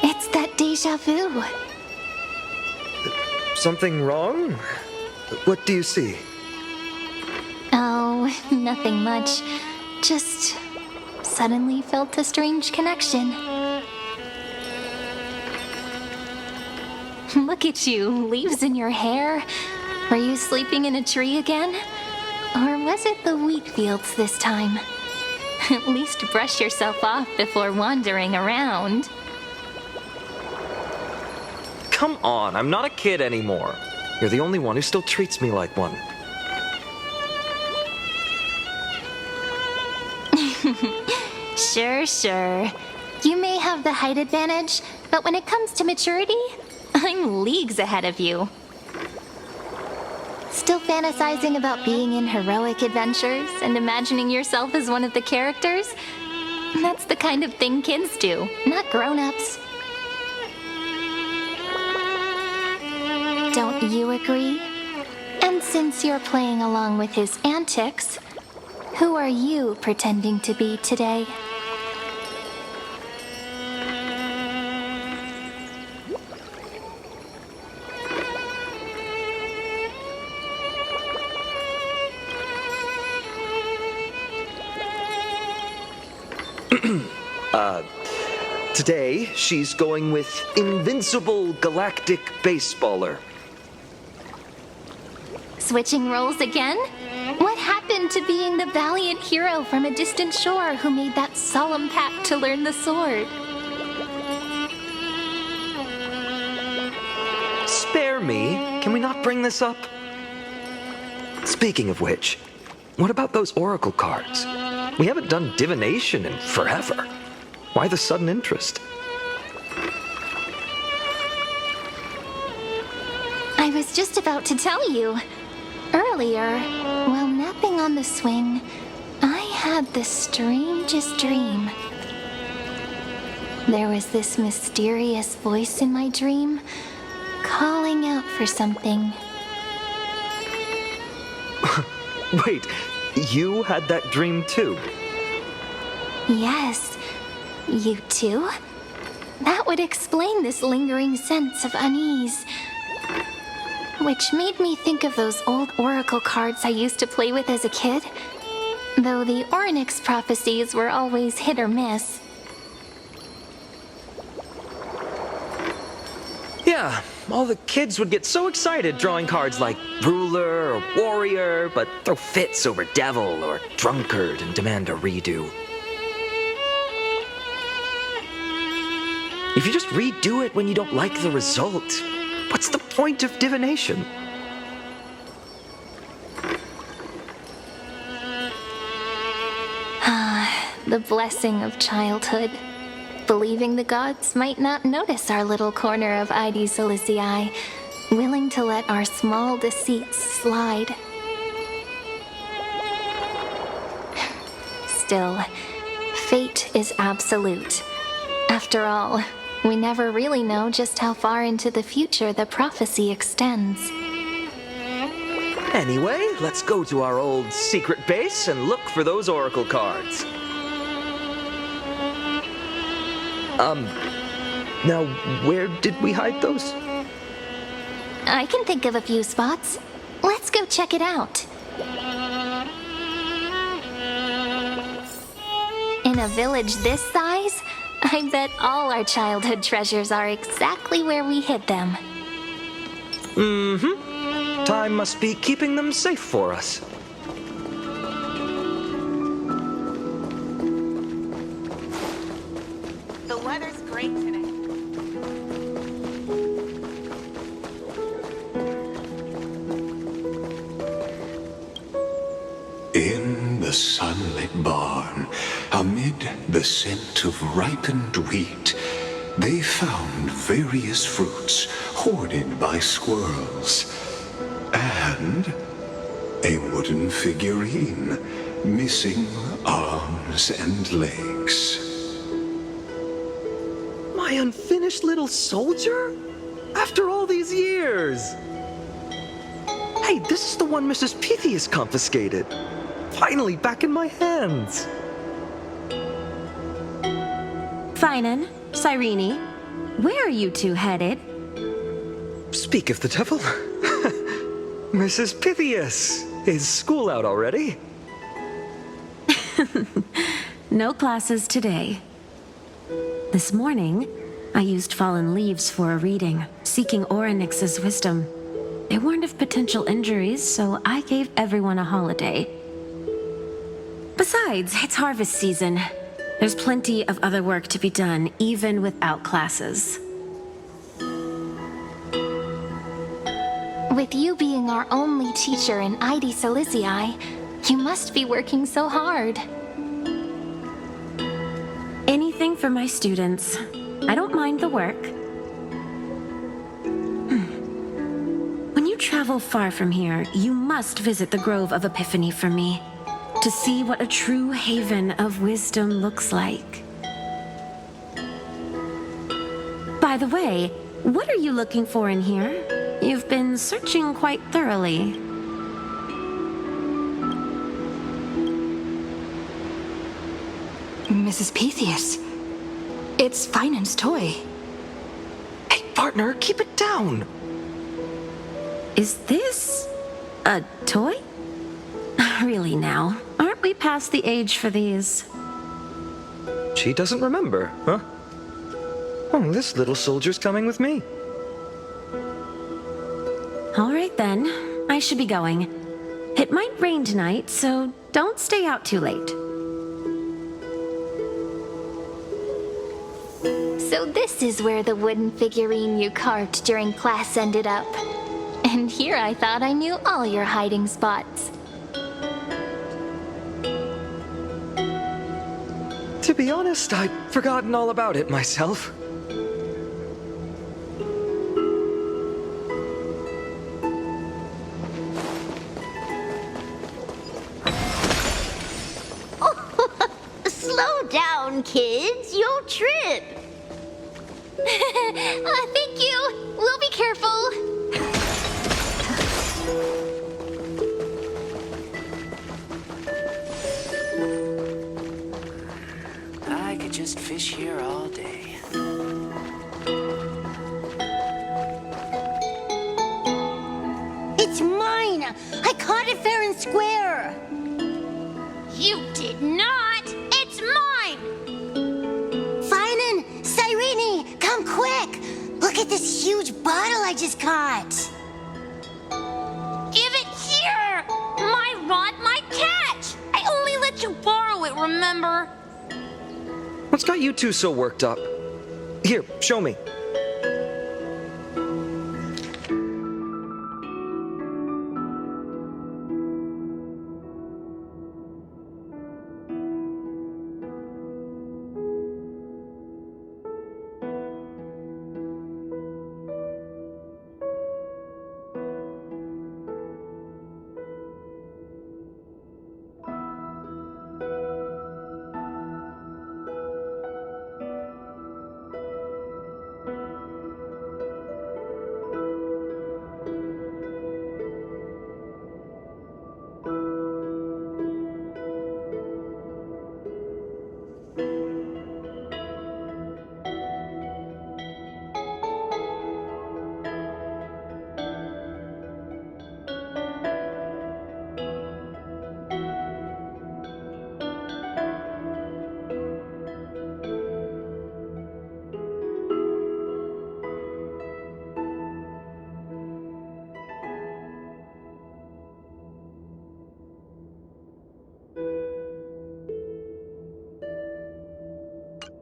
It's that deja vu. Something wrong? What do you see? Oh, nothing much. Just suddenly felt a strange connection. Look at you, leaves in your hair. Were you sleeping in a tree again? Or was it the wheat fields this time? At least brush yourself off before wandering around. Come on, I'm not a kid anymore. You're the only one who still treats me like one. Sure. You may have the height advantage, but when it comes to maturity, I'm leagues ahead of you. Still fantasizing about being in heroic adventures and imagining yourself as one of the characters? That's the kind of thing kids do, not grown-ups. Don't you agree? And since you're playing along with his antics, who are you pretending to be today? Today, she's going with Invincible Galactic Baseballer. Switching roles again? What happened to being the valiant hero from a distant shore who made that solemn pact to learn the sword? Spare me. Can we not bring this up? Speaking of which, what about those oracle cards? We haven't done divination in forever. Why the sudden interest? I was just about to tell you. Earlier, while napping on the swing, I had the strangest dream. There was this mysterious voice in my dream, calling out for something. Wait, you had that dream too? Yes, you too? That would explain this lingering sense of unease. Which made me think of those old oracle cards I used to play with as a kid. Though the Ornyx prophecies were always hit or miss. Yeah, all the kids would get so excited drawing cards like ruler or warrior, but throw fits over devil or drunkard and demand a redo. If you just redo it when you don't like the result, what's the point of divination? The blessing of childhood. Believing the gods might not notice our little corner of Ide Silicii, willing to let our small deceits slide. Still, fate is absolute. After all, we never really know just how far into the future the prophecy extends. Anyway, let's go to our old secret base and look for those oracle cards. Now, where did we hide those? I can think of a few spots. Let's go check it out. In a village this size, I bet all our childhood treasures are exactly where we hid them. Mm-hmm. Time must be keeping them safe for us. The weather's great today. sunlit barn, amid the scent of ripened wheat, they found various fruits hoarded by squirrels, and a wooden figurine missing arms and legs. My unfinished little soldier? After all these years! Hey, this is the one Mrs. Pythias confiscated. Finally back in my hands. Phainon, Cyrene, where are you two headed? Speak of the devil. Mrs. Pythias, is school out already? No classes today. This morning, I used fallen leaves for a reading, seeking Orynyx's wisdom. They warned of potential injuries, so I gave everyone a holiday. Besides, it's harvest season. There's plenty of other work to be done, even without classes. With you being our only teacher in Mydei Silicii, you must be working so hard. Anything for my students. I don't mind the work. When you travel far from here, you must visit the Grove of Epiphany for me, to see what a true haven of wisdom looks like. By the way, what are you looking for in here? You've been searching quite thoroughly. Mrs. Pythias, it's Phainon's toy. Hey, partner, keep it down. Is this a toy? Really now, aren't we past the age for these? She doesn't remember, huh? Oh, this little soldier's coming with me. All right then, I should be going. It might rain tonight, so don't stay out too late. So this is where the wooden figurine you carved during class ended up. And here I thought I knew all your hiding spots. To be honest, I'd forgotten all about it myself. Slow down, kids. You'll trip. Thank you. We'll be careful. I could just fish here all day. It's mine. I caught it fair and square. You did not. It's mine. Phainon, Cyrene, come quick. Look at this huge bottle I just caught. Give it here. My rod, my catch. I only let you borrow it, remember? What's got you two so worked up? Here, show me.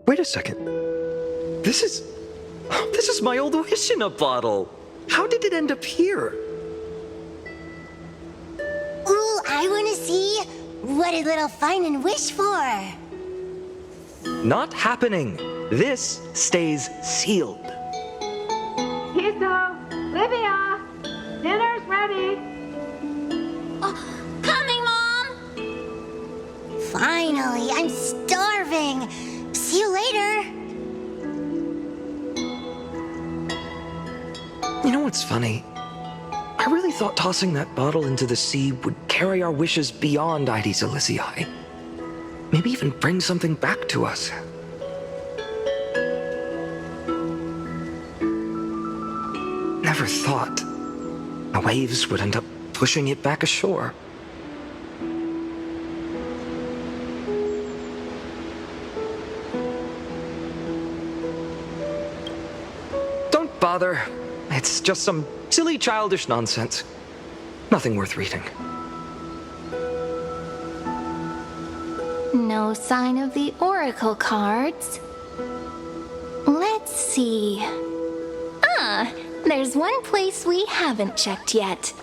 Wait a second. This is my old wish in a bottle. How did it end up here? Ooh, I want to see. What did little Phainon wish for? Not happening. This stays sealed. Kiso, Livia, dinner's ready. Coming, Mom! Finally, I'm starving. See you later. You know what's funny? I really thought tossing that bottle into the sea would carry our wishes beyond Mydei Silicii. Maybe even bring something back to us. Never thought the waves would end up pushing it back ashore. Don't bother. It's just some silly childish nonsense. Nothing worth reading. No sign of the oracle cards. Let's see. Ah, there's one place we haven't checked yet.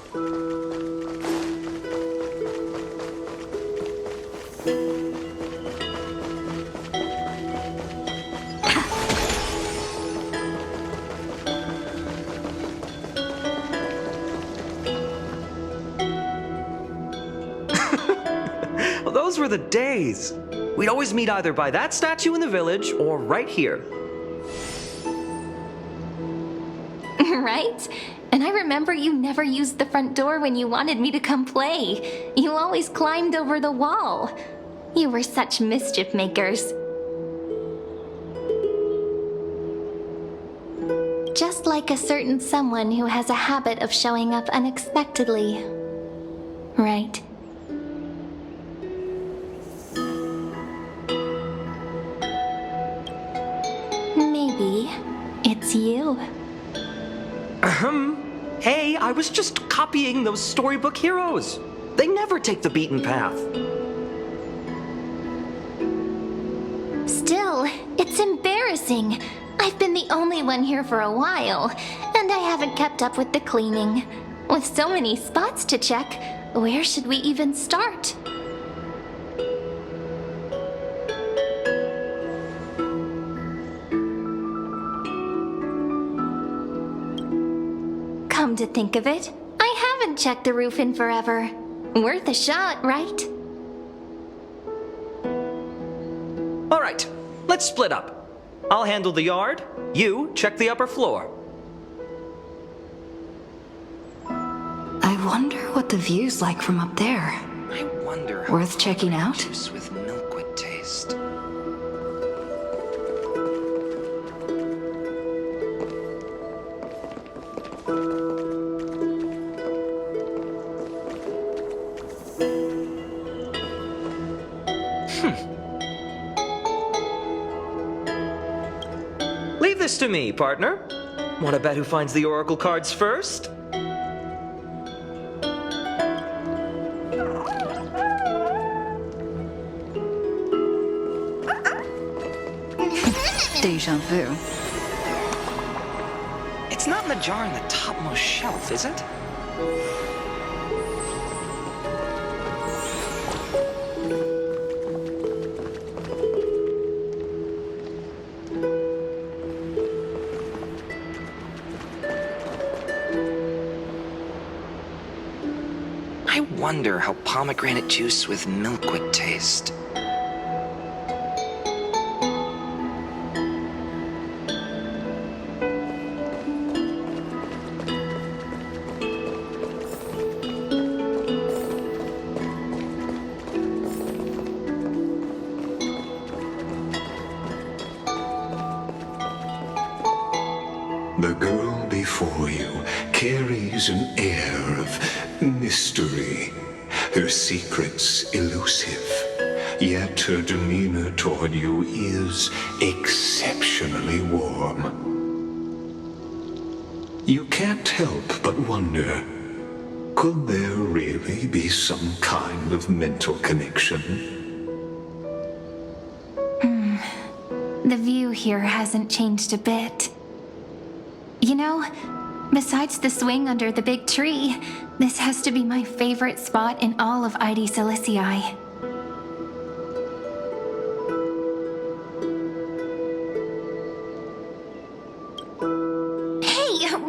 Well, those were the days. We'd always meet either by that statue in the village or right here. Right? And I remember you never used the front door when you wanted me to come play. You always climbed over the wall. You were such mischief makers. Just like a certain someone who has a habit of showing up unexpectedly. Right? Maybe it's you. Hey, I was just copying those storybook heroes. They never take the beaten path. Still, it's embarrassing. I've been the only one here for a while, and I haven't kept up with the cleaning. With so many spots to check, where should we even start? Come to think of it, I haven't checked the roof in forever. Worth a shot, right? All right, let's split up. I'll handle the yard. You check the upper floor. I wonder what the view's like from up there. I wonder. Worth checking out? Juice with milkwood taste. Leave this to me, partner. Want to bet who finds the oracle cards first? Deja vu. It's not in the jar on the topmost shelf, is it? I wonder how pomegranate juice with milk would taste. The girl before you carries an air of mystery, her secrets elusive, yet her demeanor toward you is exceptionally warm. You can't help but wonder, could there really be some kind of mental connection? The view here hasn't changed a bit. You know, besides the swing under the big tree, this has to be my favorite spot in all of Mydei Silicii.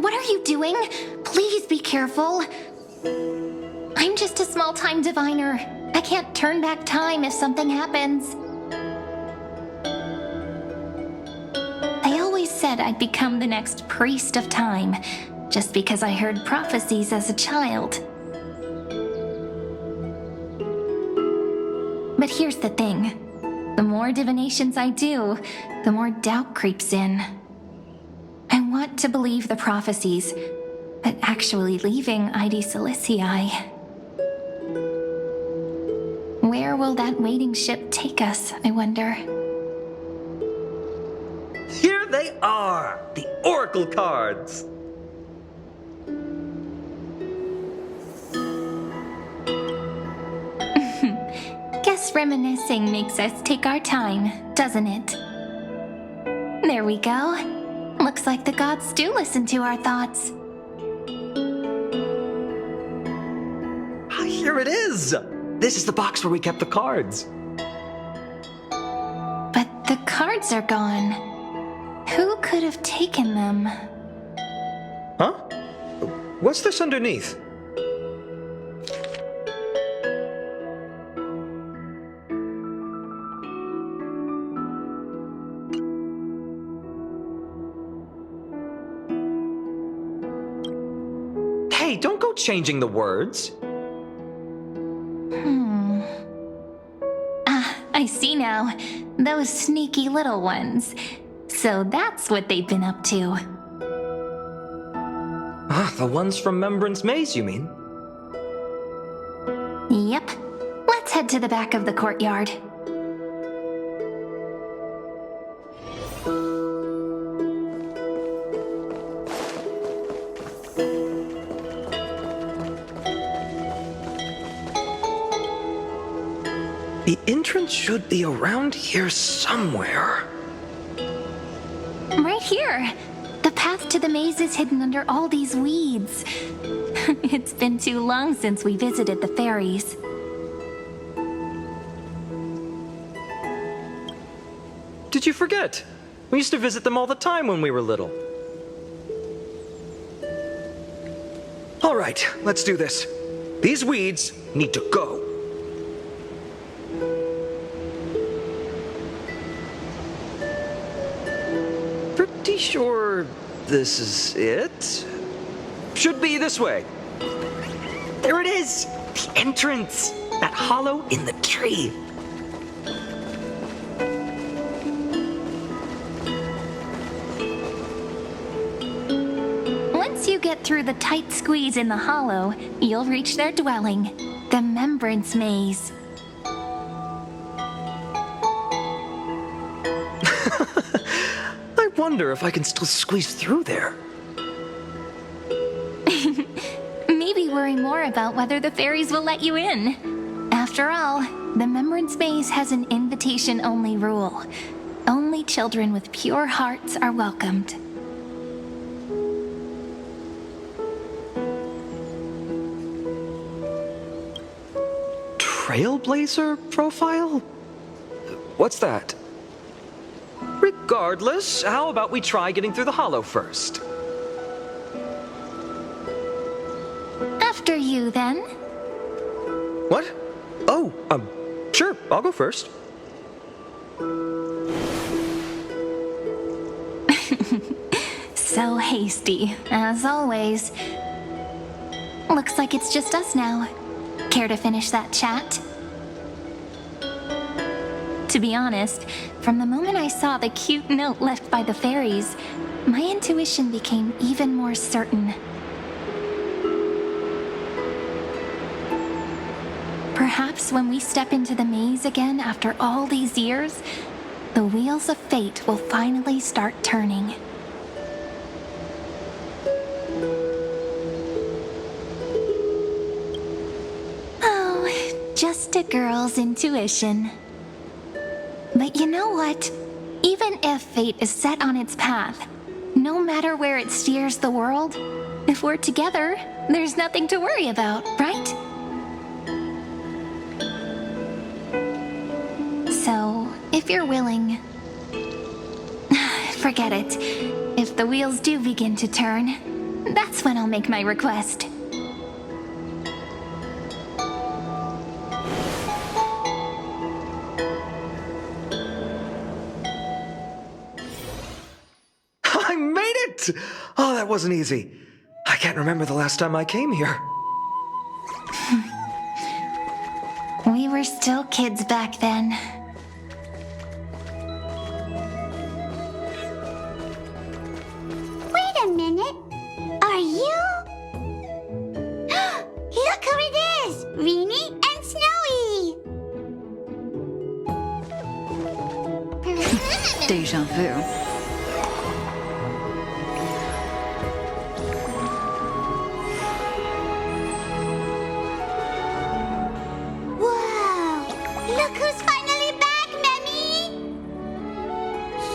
what are you doing? Please be careful. I'm just a small-time diviner. I can't turn back time if something happens. They always said I'd become the next priest of time, just because I heard prophecies as a child. But here's the thing. The more divinations I do, the more doubt creeps in. I want to believe the prophecies, but actually leaving Mydei Silicii. Where will that waiting ship take us, I wonder? Here they are! The Oracle cards! Guess reminiscing makes us take our time, doesn't it? There we go. Looks like the gods do listen to our thoughts. Here it is! This is the box where we kept the cards. But the cards are gone. Who could have taken them? Huh? What's this underneath? Hey, don't go changing the words. I see now. Those sneaky little ones. So that's what they've been up to. The ones from Remembrance Maze, you mean? Yep. Let's head to the back of the courtyard. The entrance should be around here somewhere. Right here. The path to the maze is hidden under all these weeds. It's been too long since we visited the fairies. Did you forget? We used to visit them all the time when we were little. All right, let's do this. These weeds need to go. Pretty sure this is it. Should be this way. There it is! The entrance! That hollow in the tree. Once you get through the tight squeeze in the hollow, you'll reach their dwelling, the Remembrance Maze. I wonder if I can still squeeze through there. Maybe worry more about whether the fairies will let you in. After all, the Remembrance Maze has an invitation-only rule. Only children with pure hearts are welcomed. Trailblazer profile? What's that? Regardless, how about we try getting through the hollow first? After you, then. What? Oh, sure, I'll go first. So hasty, as always. Looks like it's just us now. Care to finish that chat? To be honest, from the moment I saw the cute note left by the fairies, my intuition became even more certain. Perhaps when we step into the maze again after all these years, the wheels of fate will finally start turning. Oh, just a girl's intuition. But you know what? Even if fate is set on its path, no matter where it steers the world, if we're together, there's nothing to worry about, right? So, if you're willing, forget it. If the wheels do begin to turn, That's when I'll make my request. I made it! Oh, that wasn't easy. I can't remember the last time I came here. We were still kids back then. Wait a minute. Are you? Look who it is! Rini and Snowy! Deja vu. Whoa! Look who's finally back, Memmy!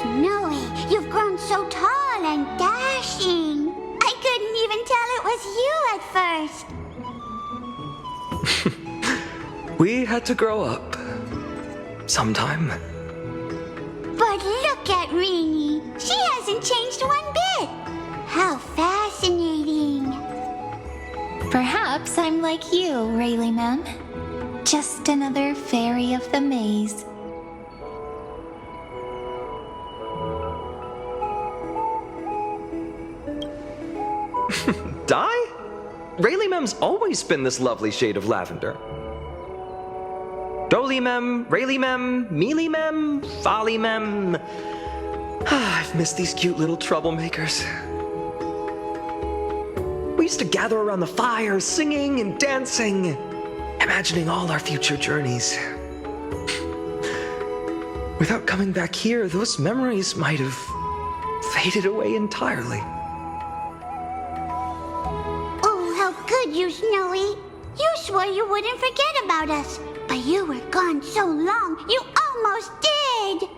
Snowy, you've grown so tall and dashing. I couldn't even tell it was you at first. We had to grow up. Sometime. But look at Rini. She hasn't changed one bit. How fascinating. Perhaps I'm like you, Rayleigh Ma'am. Just another fairy of the maze. Di? Rayleigh Mem's always been this lovely shade of lavender. Doly Mem, Rayleigh Mem, Mealy Mem, Folly Mem. I've missed these cute little troublemakers. We used to gather around the fire, singing and dancing, imagining all our future journeys. Without coming back here, those memories might have faded away entirely. Oh, how could you, Snowy? You swore you wouldn't forget about us. But you were gone so long, you almost did!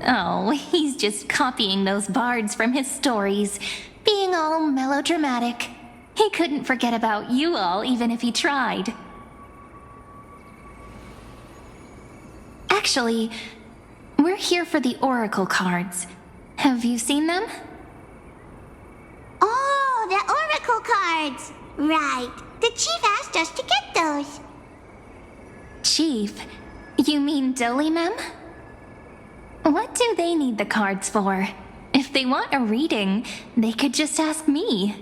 Oh, he's just copying those bards from his stories, being all melodramatic. He couldn't forget about you all, even if he tried. Actually, we're here for the oracle cards. Have you seen them? Oh, the oracle cards! Right. The chief asked us to get those. Chief? You mean Doly Mem? What do they need the cards for? If they want a reading, they could just ask me.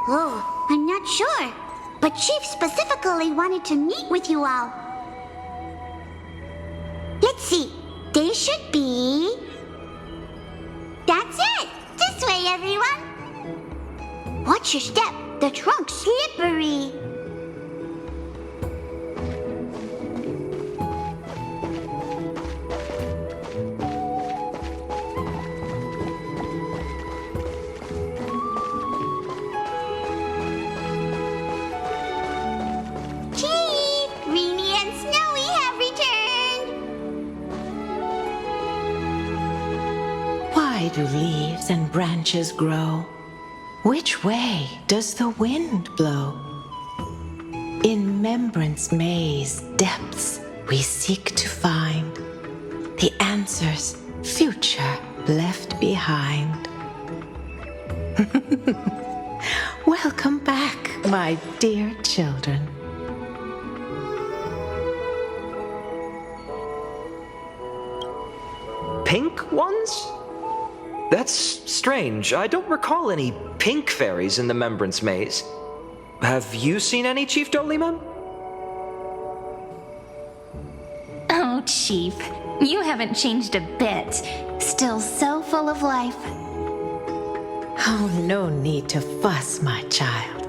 Oh, I'm not sure. But Chief specifically wanted to meet with you all. Let's see. They should be... That's it! This way, everyone! Watch your step. The trunk's slippery. Chief, Rini and Snowy have returned. Why do leaves and branches grow? Which way does the wind blow? In Remembrance Maze depths we seek to find the answers future left behind. Welcome back, my dear children. Pink ones? That's strange. I don't recall any pink fairies in the Remembrance Maze. Have you seen any, Chief Doly Mem? Oh, Chief, you haven't changed a bit. Still so full of life. Oh, no need to fuss, my child.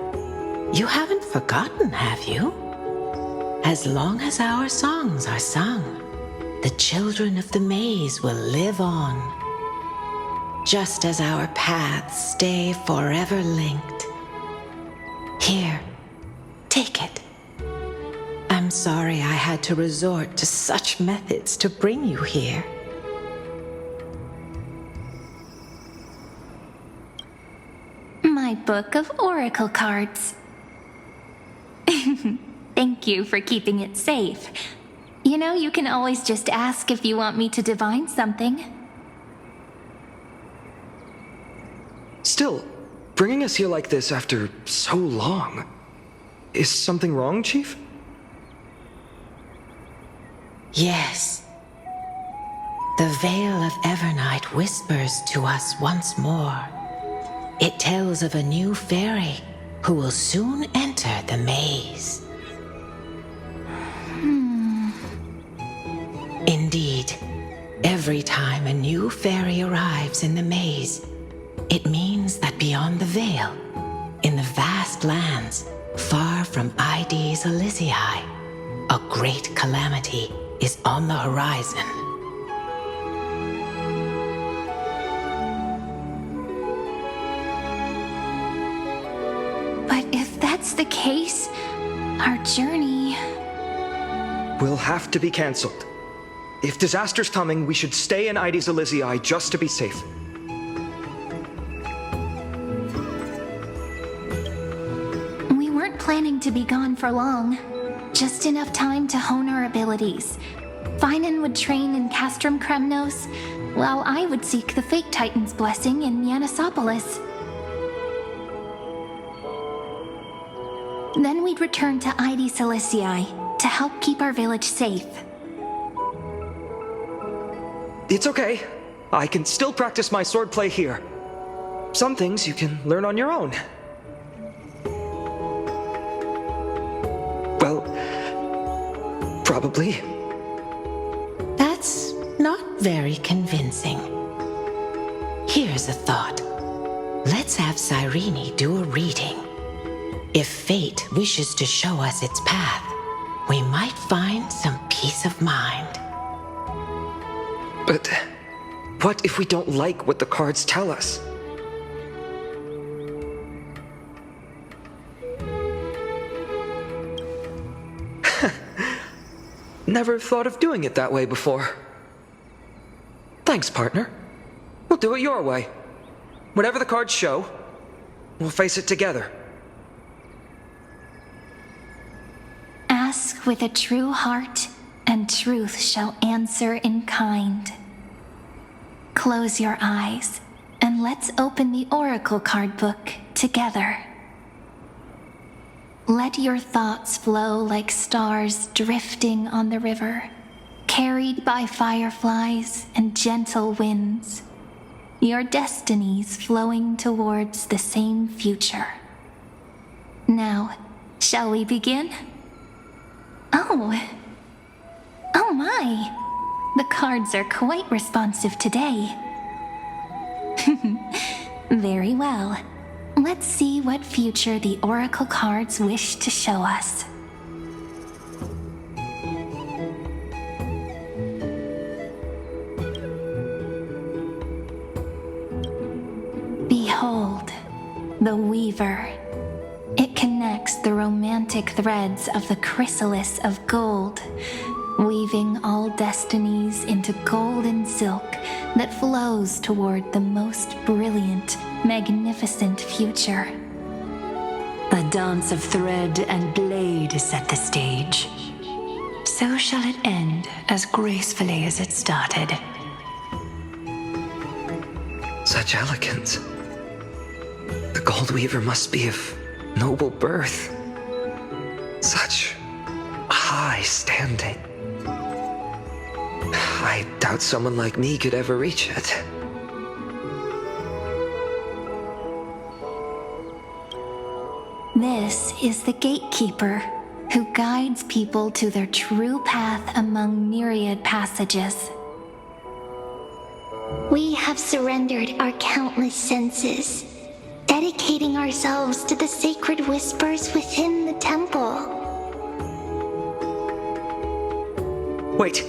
You haven't forgotten, have you? As long as our songs are sung, the children of the maze will live on. Just as our paths stay forever linked. Here, take it. I'm sorry I had to resort to such methods to bring you here. My book of oracle cards. Thank you for keeping it safe. You know, you can always just ask if you want me to divine something. Still, bringing us here like this after so long. Is something wrong, Chief? Yes. The Veil of Evernight whispers to us once more. It tells of a new fairy who will soon enter the maze. Indeed, every time a new fairy arrives in the maze, it means that beyond the veil, in the vast lands far from Mydei's Elysiae, a great calamity is on the horizon. But if that's the case, our journey... Will have to be cancelled. If disaster's coming, we should stay in Mydei's Elysiae just to be safe. We weren't planning to be gone for long. Just enough time to hone our abilities. Phainon would train in Castrum Kremnos, while I would seek the Fate Titan's blessing in Yanisopolis. Then we'd return to Mydei's Elysiae to help keep our village safe. It's okay. I can still practice my swordplay here. Some things you can learn on your own. Well, probably. That's not very convincing. Here's a thought. Let's have Cyrene do a reading. If fate wishes to show us its path, we might find some peace of mind. But what if we don't like what the cards tell us? Never thought of doing it that way before. Thanks, partner. We'll do it your way. Whatever the cards show, we'll face it together. Ask with a true heart, and truth shall answer in kind. Close your eyes, and let's open the Oracle card book together. Let your thoughts flow like stars drifting on the river, carried by fireflies and gentle winds. Your destinies flowing towards the same future. Now, shall we begin? Oh my! The cards are quite responsive today. Very well. Let's see what future the Oracle cards wish to show us. Behold, the Weaver. It connects the romantic threads of the chrysalis of gold, weaving all destinies into golden silk that flows toward the most brilliant, magnificent future. A dance of thread and blade set the stage. So shall it end as gracefully as it started. Such elegance. The Gold Weaver must be of noble birth. Such high standing. I doubt someone like me could ever reach it. This is the Gatekeeper, who guides people to their true path among myriad passages. We have surrendered our countless senses, dedicating ourselves to the sacred whispers within the temple. Wait.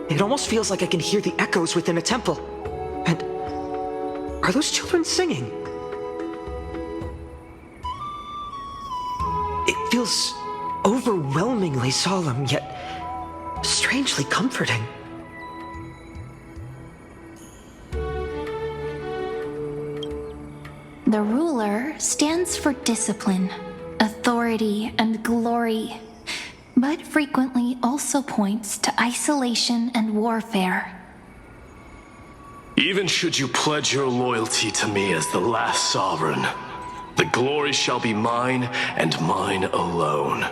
It almost feels like I can hear the echoes within a temple. And are those children singing? It feels overwhelmingly solemn, yet strangely comforting. The ruler stands for discipline, authority, and glory, but frequently also points to isolation and warfare. Even should you pledge your loyalty to me as the last sovereign, the glory shall be mine and mine alone.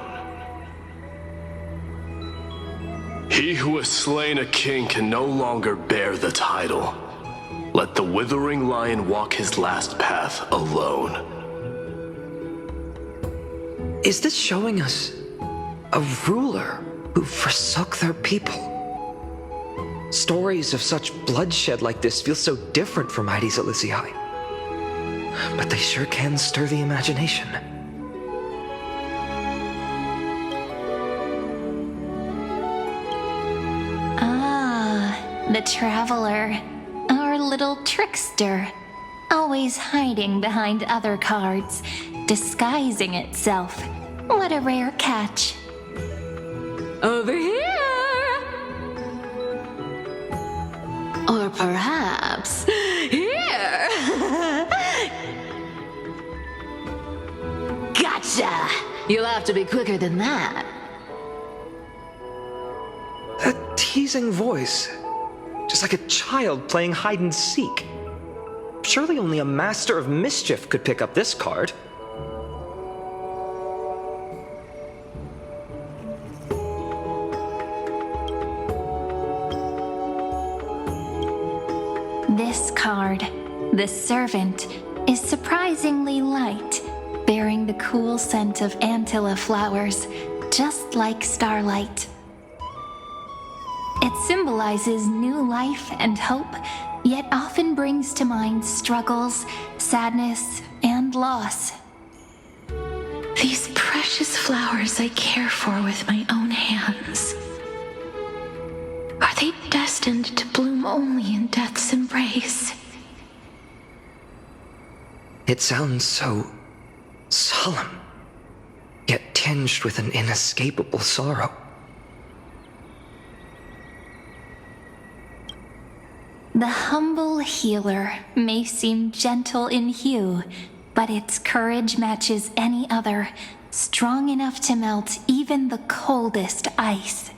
He who has slain a king can no longer bear the title. Let the withering lion walk his last path alone. Is this showing us a ruler who forsook their people? Stories of such bloodshed like this feel so different from Mydei's Elysiae. But they sure can stir the imagination. Ah, the traveler. Our little trickster. Always hiding behind other cards, disguising itself. What a rare catch. Over here! Or perhaps here! Gotcha! You'll have to be quicker than that. That teasing voice. Just like a child playing hide and seek. Surely only a master of mischief could pick up this card. This card, the Servant, is surprisingly light, bearing the cool scent of Antilla flowers, just like starlight. It symbolizes new life and hope, yet often brings to mind struggles, sadness, and loss. These precious flowers I care for with my own hands. Are they destined to bloom only in death's embrace? It sounds so solemn, yet tinged with an inescapable sorrow. The humble healer may seem gentle in hue, but its courage matches any other, strong enough to melt even the coldest ice.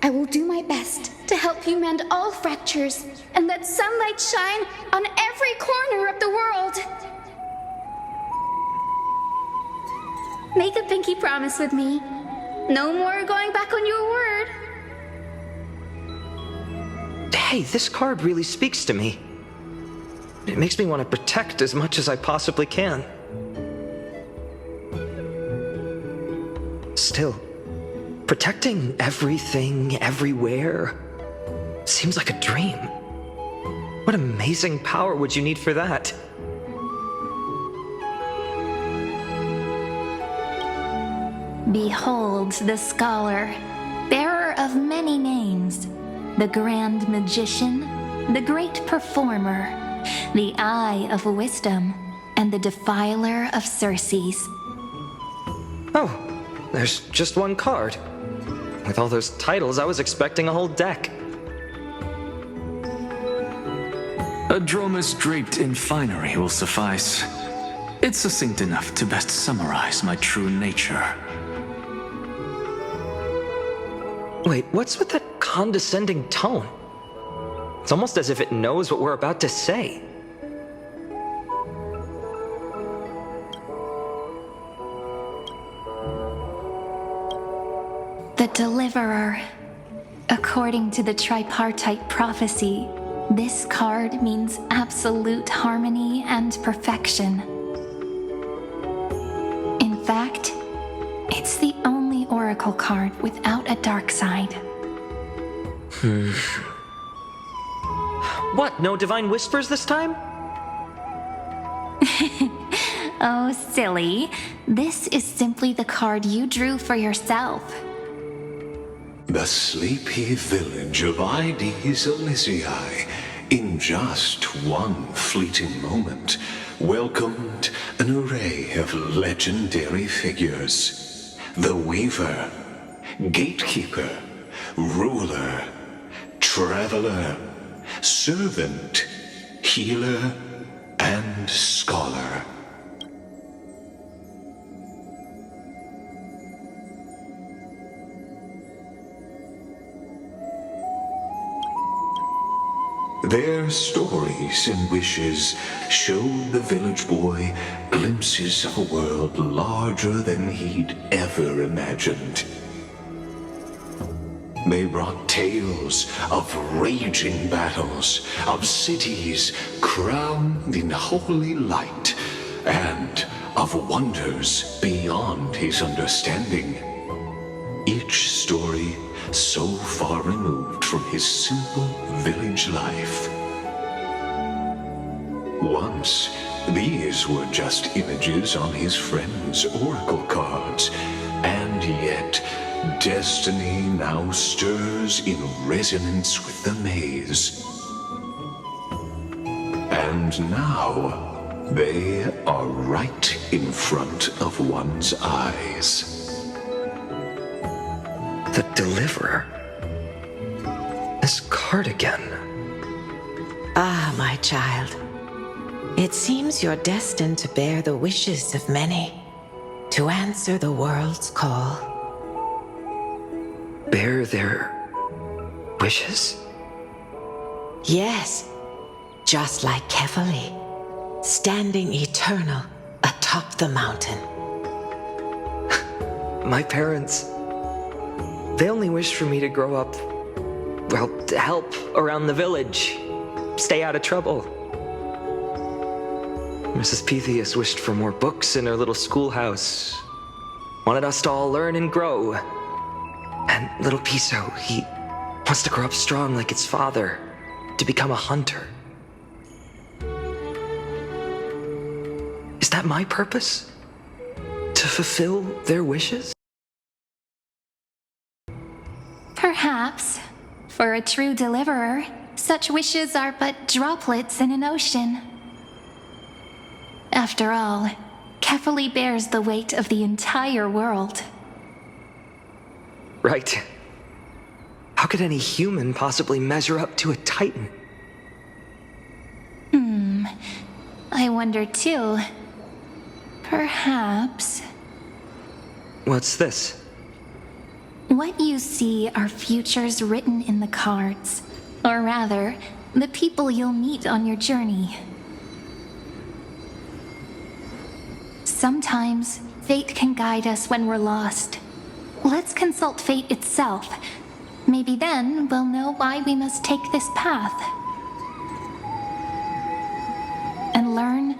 I will do my best to help you mend all fractures and let sunlight shine on every corner of the world. Make a pinky promise with me. No more going back on your word. Hey, this card really speaks to me. It makes me want to protect as much as I possibly can. Still, protecting everything, everywhere, seems like a dream. What amazing power would you need for that? Behold the scholar, bearer of many names, the grand magician, the great performer, the eye of wisdom, and the defiler of Circes. Oh, there's just one card. With all those titles, I was expecting a whole deck. A dromus draped in finery will suffice. It's succinct enough to best summarize my true nature. Wait, what's with that condescending tone? It's almost as if it knows what we're about to say. The Deliverer. According to the tripartite prophecy, this card means absolute harmony and perfection. In fact, it's the only oracle card without a dark side. What, no divine whispers this time? Oh, silly. This is simply the card you drew for yourself. The sleepy village of Mydei's Elysiae, in just one fleeting moment, welcomed an array of legendary figures. The Weaver, Gatekeeper, Ruler, Traveler, Servant, Healer, and Scholar. Their stories and wishes showed the village boy glimpses of a world larger than he'd ever imagined. They brought tales of raging battles, of cities crowned in holy light, and of wonders beyond his understanding. Each story so far removed from his simple village life. Once, these were just images on his friend's oracle cards, and yet destiny now stirs in resonance with the maze. And now, they are right in front of one's eyes. The Deliverer? This card again. Ah, my child. It seems you're destined to bear the wishes of many, to answer the world's call. Bear their wishes? Yes, just like Kefali, standing eternal atop the mountain. My parents, they only wished for me to grow up, well, to help around the village, stay out of trouble. Mrs. Pythias wished for more books in her little schoolhouse, wanted us to all learn and grow. And little Piso, he wants to grow up strong like its father, to become a hunter. Is that my purpose? To fulfill their wishes? Perhaps. For a true deliverer, such wishes are but droplets in an ocean. After all, Kefali bears the weight of the entire world. Right. How could any human possibly measure up to a Titan? I wonder too. Perhaps. What's this? What you see are futures written in the cards. Or rather, the people you'll meet on your journey. Sometimes, fate can guide us when we're lost. Let's consult fate itself. Maybe then we'll know why we must take this path. And learn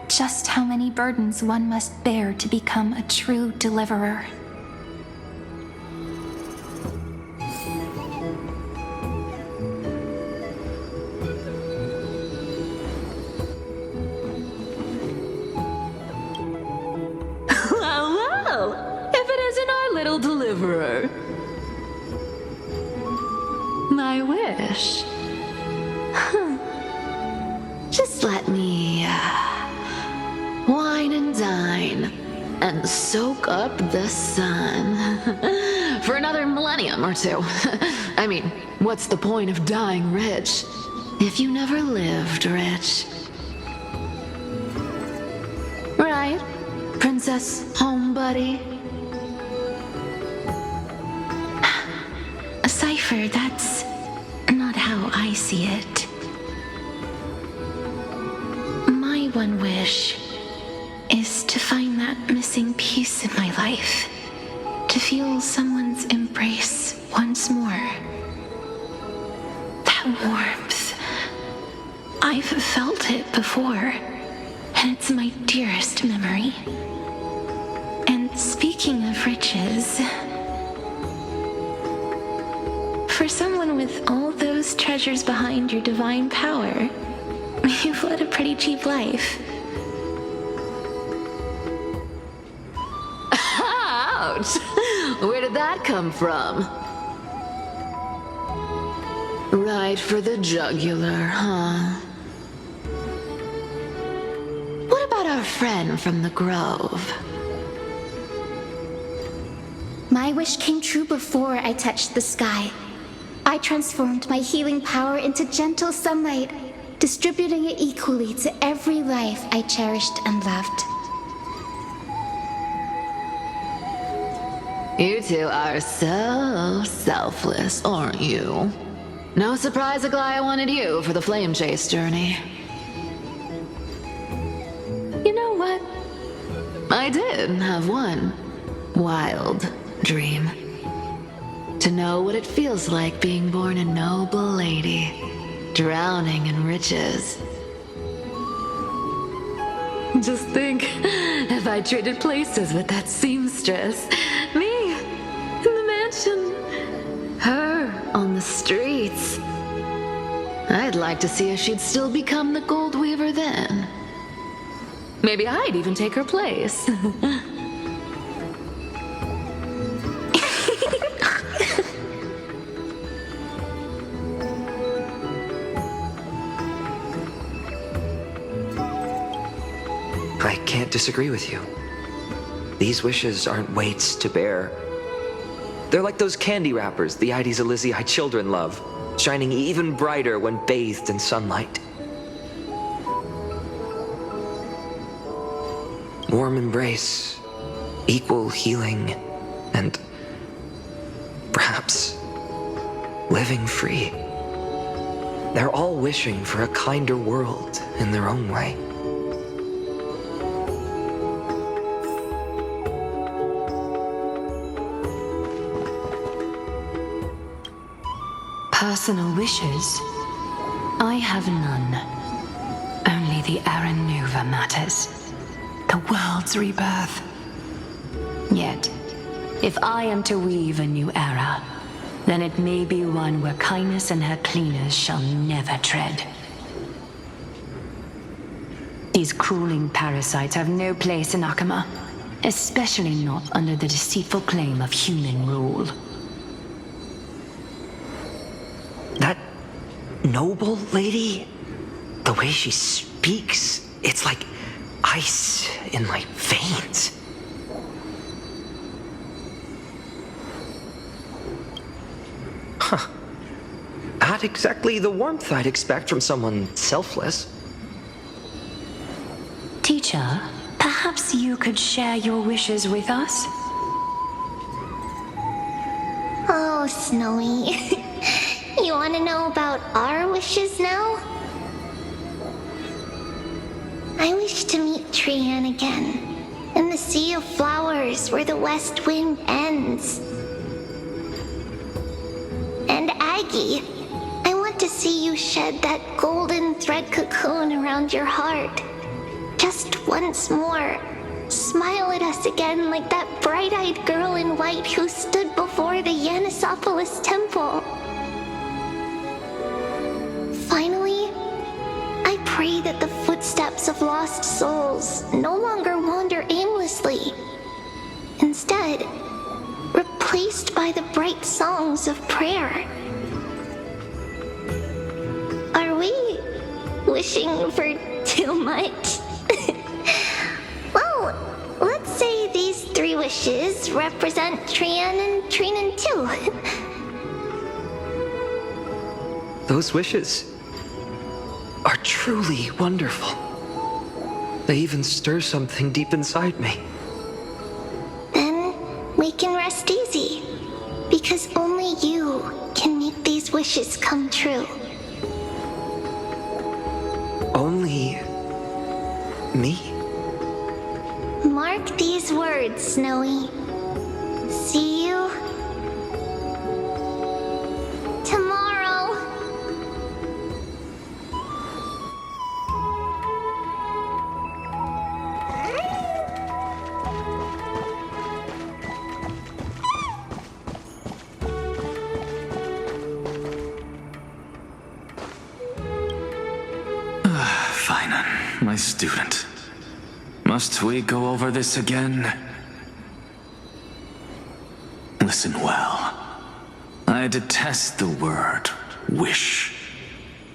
just how many burdens one must bear to become a true deliverer. Well, if it isn't our little deliverer. My wish. Just let me wine and dine and soak up the sun for another millennium or two. I mean, what's the point of dying rich if you never lived rich? Right, Princess Homebuddy? A cipher, that's not how I see it. My one wish is to find that missing piece in my life, to feel someone's embrace once more. That warmth. I've felt it before, and it's my dearest memory. And speaking of riches, for someone with all those treasures behind your divine power, you've led a pretty cheap life. Ouch! Where did that come from? Right for the jugular, huh? What about our friend from the Grove? My wish came true before I touched the sky. I transformed my healing power into gentle sunlight, distributing it equally to every life I cherished and loved. You two are so selfless, aren't you? No surprise Aglaya wanted you for the flame chase journey. You know what? I did have one wild dream. To know what it feels like being born a noble lady, drowning in riches. Just think, if I traded places with that seamstress, me in the mansion, her on the streets. I'd like to see if she'd still become the gold weaver then. Maybe I'd even take her place. I can't disagree with you. These wishes aren't weights to bear. They're like those candy wrappers the Ides Elysiae children love, shining even brighter when bathed in sunlight. Warm embrace, equal healing, and perhaps living free. They're all wishing for a kinder world in their own way. Personal wishes? I have none. Only the Aranuva matters. The world's rebirth. Yet, if I am to weave a new era, then it may be one where kindness and her cleaners shall never tread. These crawling parasites have no place in Akama, especially not under the deceitful claim of human rule. That noble lady, the way she speaks, it's like ice in my veins. Huh. Not exactly the warmth I'd expect from someone selfless. Teacher, perhaps you could share your wishes with us? Oh, Snowy. You want to know about our wishes now? I wish to meet Trian again, in the sea of flowers where the west wind ends. And Aggie, I want to see you shed that golden thread cocoon around your heart. Just once more. Smile at us again like that bright-eyed girl in white who stood before the Yanisopolis temple. Finally, I pray that the footsteps of lost souls no longer wander aimlessly. Instead, replaced by the bright songs of prayer. Are we wishing for too much? Well, let's say these 3 wishes represent Trian and Trinan too. Those wishes are truly wonderful. They even stir something deep inside me. Then we can rest easy, because only you can make these wishes come true. Only me? Mark these words, Snowy. See you tomorrow. Phainon, my student. Must we go over this again? Listen well. I detest the word wish.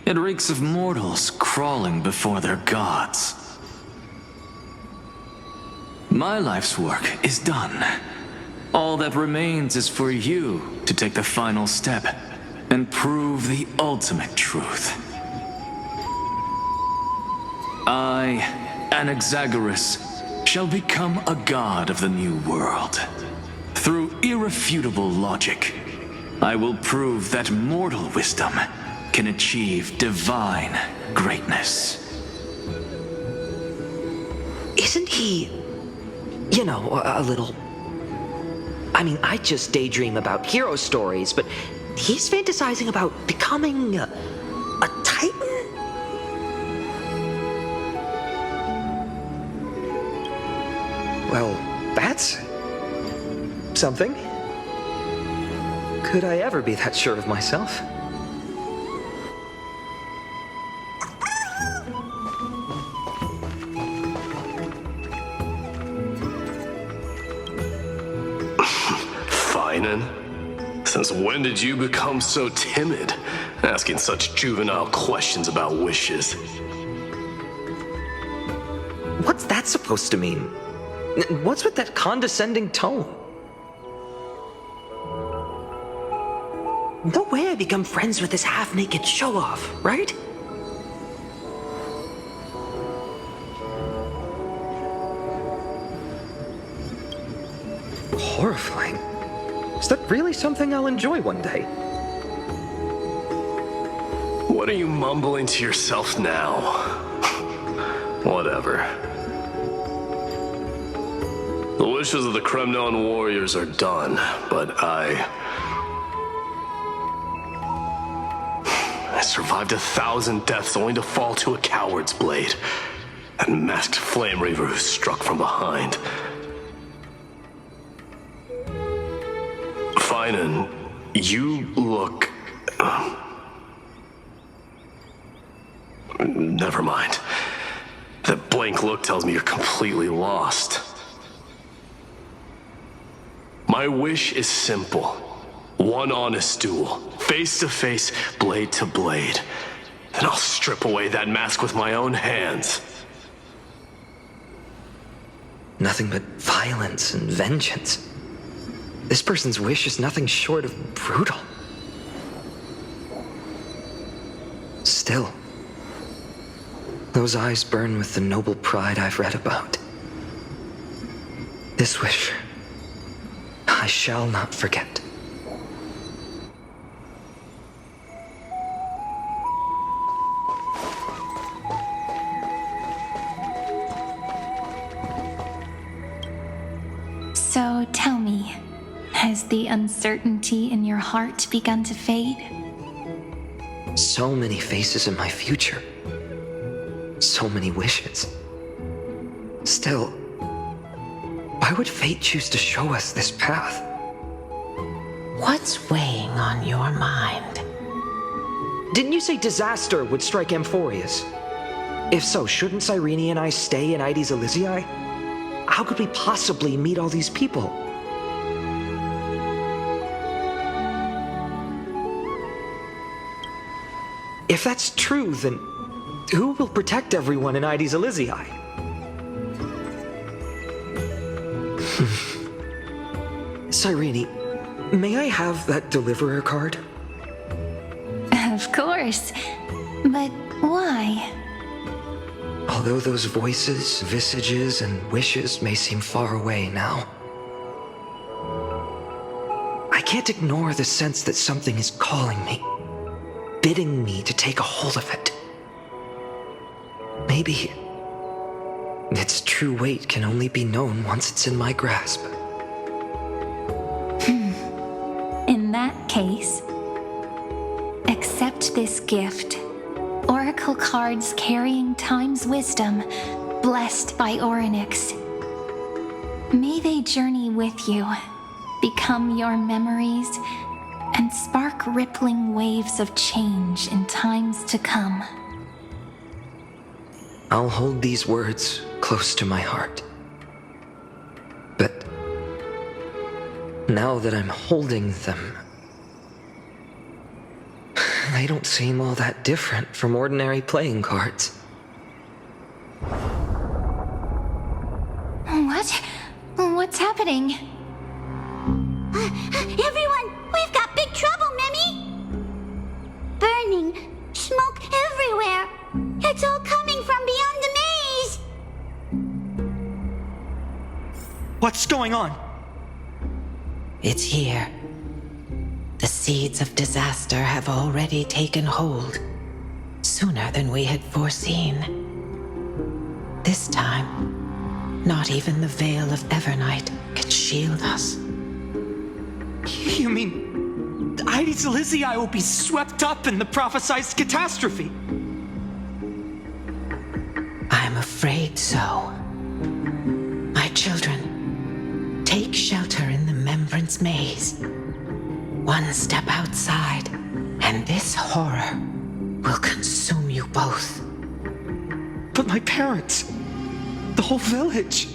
It reeks of mortals crawling before their gods. My life's work is done. All that remains is for you to take the final step and prove the ultimate truth. I, Anaxagoras, shall become a god of the new world through irrefutable logic, I will prove that mortal wisdom can achieve divine greatness. Isn't he, you know, a little... I mean, I just daydream about hero stories, but he's fantasizing about becoming a titan? Well, that's something. Could I ever be that sure of myself? Phainon? Since when did you become so timid, asking such juvenile questions about wishes? What's that supposed to mean? What's with that condescending tone? No way I become friends with this half-naked show-off, right? Horrifying. Is that really something I'll enjoy one day? What are you mumbling to yourself now? Whatever. The wishes of the Phainon warriors are done, but I survived 1,000 deaths only to fall to a coward's blade. That masked flame reaver who struck from behind. Phainon, you look... Never mind. That blank look tells me you're completely lost. My wish is simple. One honest duel, face to face, blade to blade. Then I'll strip away that mask with my own hands. Nothing but violence and vengeance. This person's wish is nothing short of brutal. Still, those eyes burn with the noble pride I've read about. This wish, I shall not forget. So tell me, has the uncertainty in your heart begun to fade? So many faces in my future. So many wishes. Still, why would fate choose to show us this path? What's weighing on your mind? Didn't you say disaster would strike Amphorius? If so, shouldn't Cyrene and I stay in Mydei's Elysiae? How could we possibly meet all these people? If that's true, then who will protect everyone in Mydei's Elysiae? Cyrene, may I have that deliverer card? Of course. But why? Although those voices, visages, and wishes may seem far away now, I can't ignore the sense that something is calling me, bidding me to take a hold of it. Maybe its true weight can only be known once it's in my grasp. In that case, accept this gift. Oracle cards carrying time's wisdom, blessed by Orynyx. May they journey with you, become your memories, and spark rippling waves of change in times to come. I'll hold these words close to my heart. But now that I'm holding them, they don't seem all that different from ordinary playing cards. What? What's happening? Everyone, we've got big trouble, Mimi! Burning, smoke everywhere. It's all coming from beyond the maze! What's going on? It's here. The seeds of disaster have already taken hold, sooner than we had foreseen. This time, not even the veil of Evernight can shield us. You mean Heidi's Elysiae will be swept up in the prophesized catastrophe? I'm afraid so. My children, take shelter in the Membrance Maze. One step outside, and this horror will consume you both. But my parents, the whole village.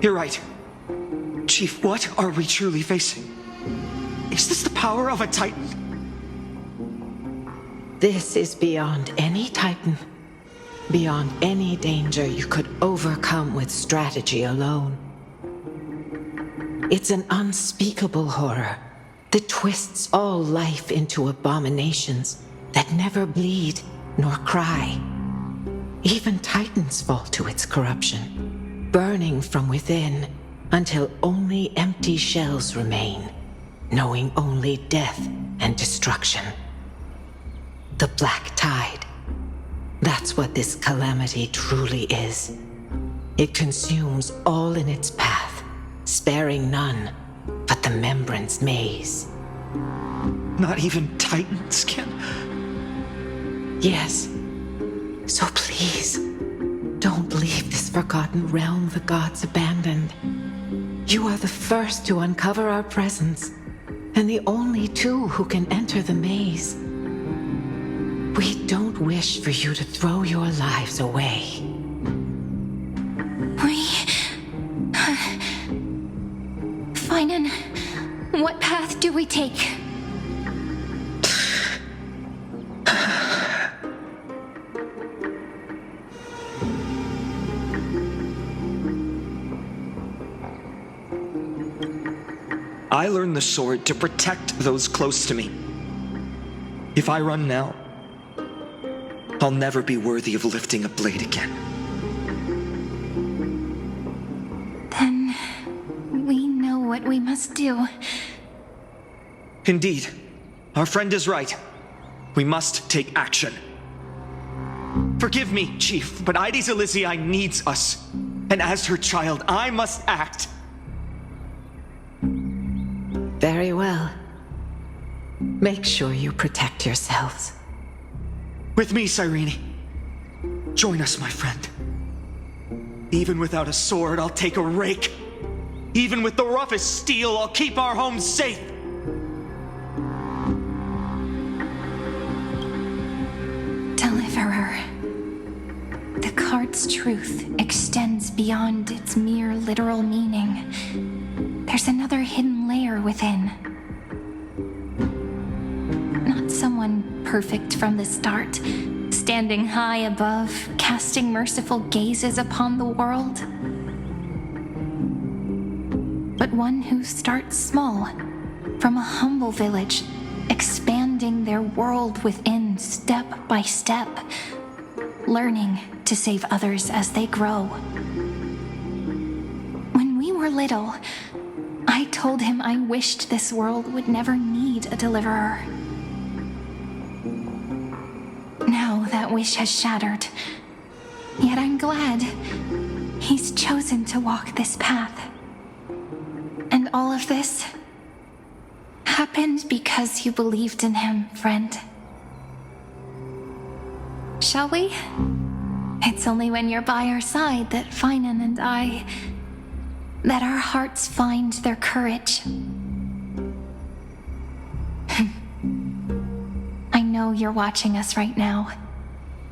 You're right. Chief, what are we truly facing? Is this the power of a Titan? This is beyond any Titan. Beyond any danger you could overcome with strategy alone. It's an unspeakable horror that twists all life into abominations that never bleed nor cry. Even Titans fall to its corruption, burning from within until only empty shells remain, knowing only death and destruction. The Black Tide. That's what this calamity truly is. It consumes all in its path, sparing none but the Membrance Maze. Not even Titans can... Yes. So please, don't leave this forgotten realm the gods abandoned. You are the first to uncover our presence, and the only two who can enter the maze. We don't wish for you to throw your lives away. Phainon, what path do we take? I learned the sword to protect those close to me. If I run now, I'll never be worthy of lifting a blade again. Then we know what we must do. Indeed, our friend is right. We must take action. Forgive me, Chief, but Heidi's Elysiae needs us. And as her child, I must act. Very well. Make sure you protect yourselves. With me, Cyrene. Join us, my friend. Even without a sword, I'll take a rake. Even with the roughest steel, I'll keep our home safe. Deliverer. The card's truth extends beyond its mere literal meaning. There's another hidden layer within. Not someone perfect from the start, standing high above, casting merciful gazes upon the world. But one who starts small, from a humble village, expanding their world within step by step, learning to save others as they grow. When we were little, I told him I wished this world would never need a deliverer. Now that wish has shattered. Yet I'm glad he's chosen to walk this path. And all of this happened because you believed in him, friend. Shall we? It's only when you're by our side that Phainon and that our hearts find their courage. I know you're watching us right now,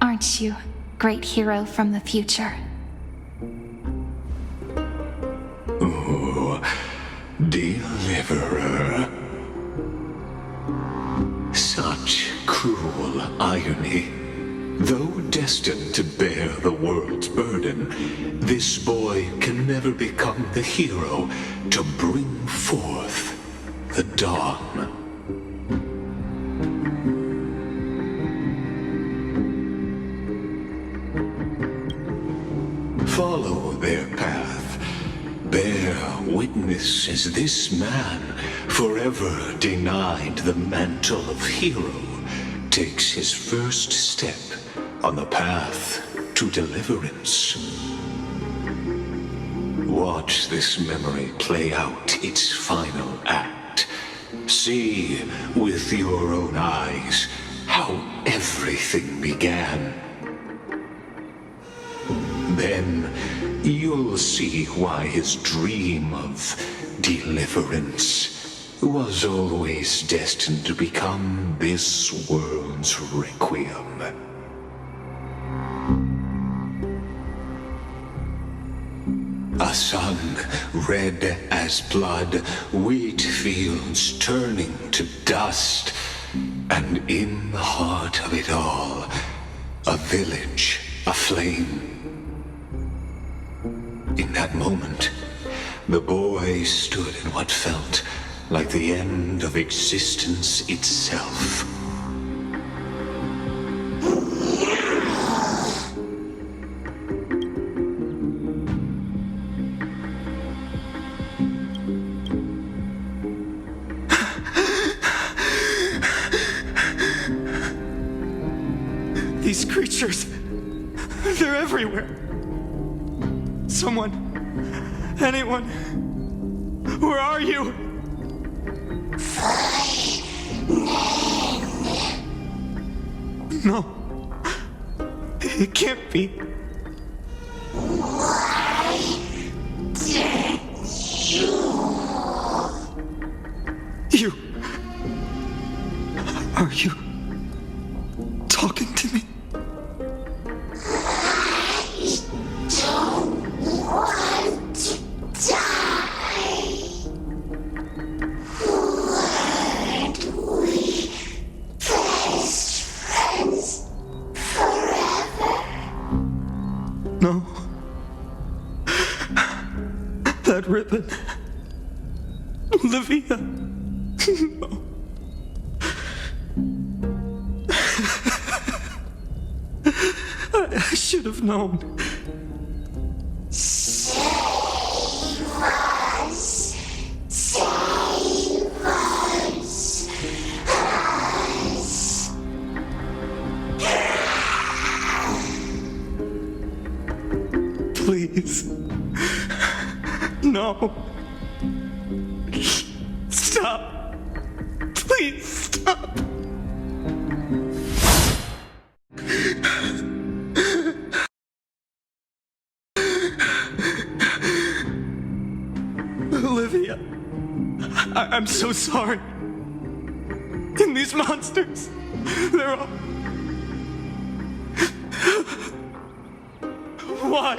aren't you, great hero from the future? Oh, deliverer. Such cruel irony. Though destined to bear the world's burden, this boy can never become the hero to bring forth the dawn. follow their path. Bear witness as this man, forever denied the mantle of hero, takes his first step on the path to deliverance. Watch this memory play out its final act. See with your own eyes how everything began. Then you'll see why his dream of deliverance was always destined to become this world's requiem. A sun red as blood, wheat fields turning to dust, and in the heart of it all, a village aflame. In that moment, the boy stood in what felt like the end of existence itself. These creatures, they're everywhere. Someone, anyone, where are you? No, it can't be. You, are you talking to me? No. That ribbon. Olivia. No. I should have known. Save us. Save us. Please. No. Stop. Please stop. Olivia, I'm so sorry. And these monsters, they're all... Why?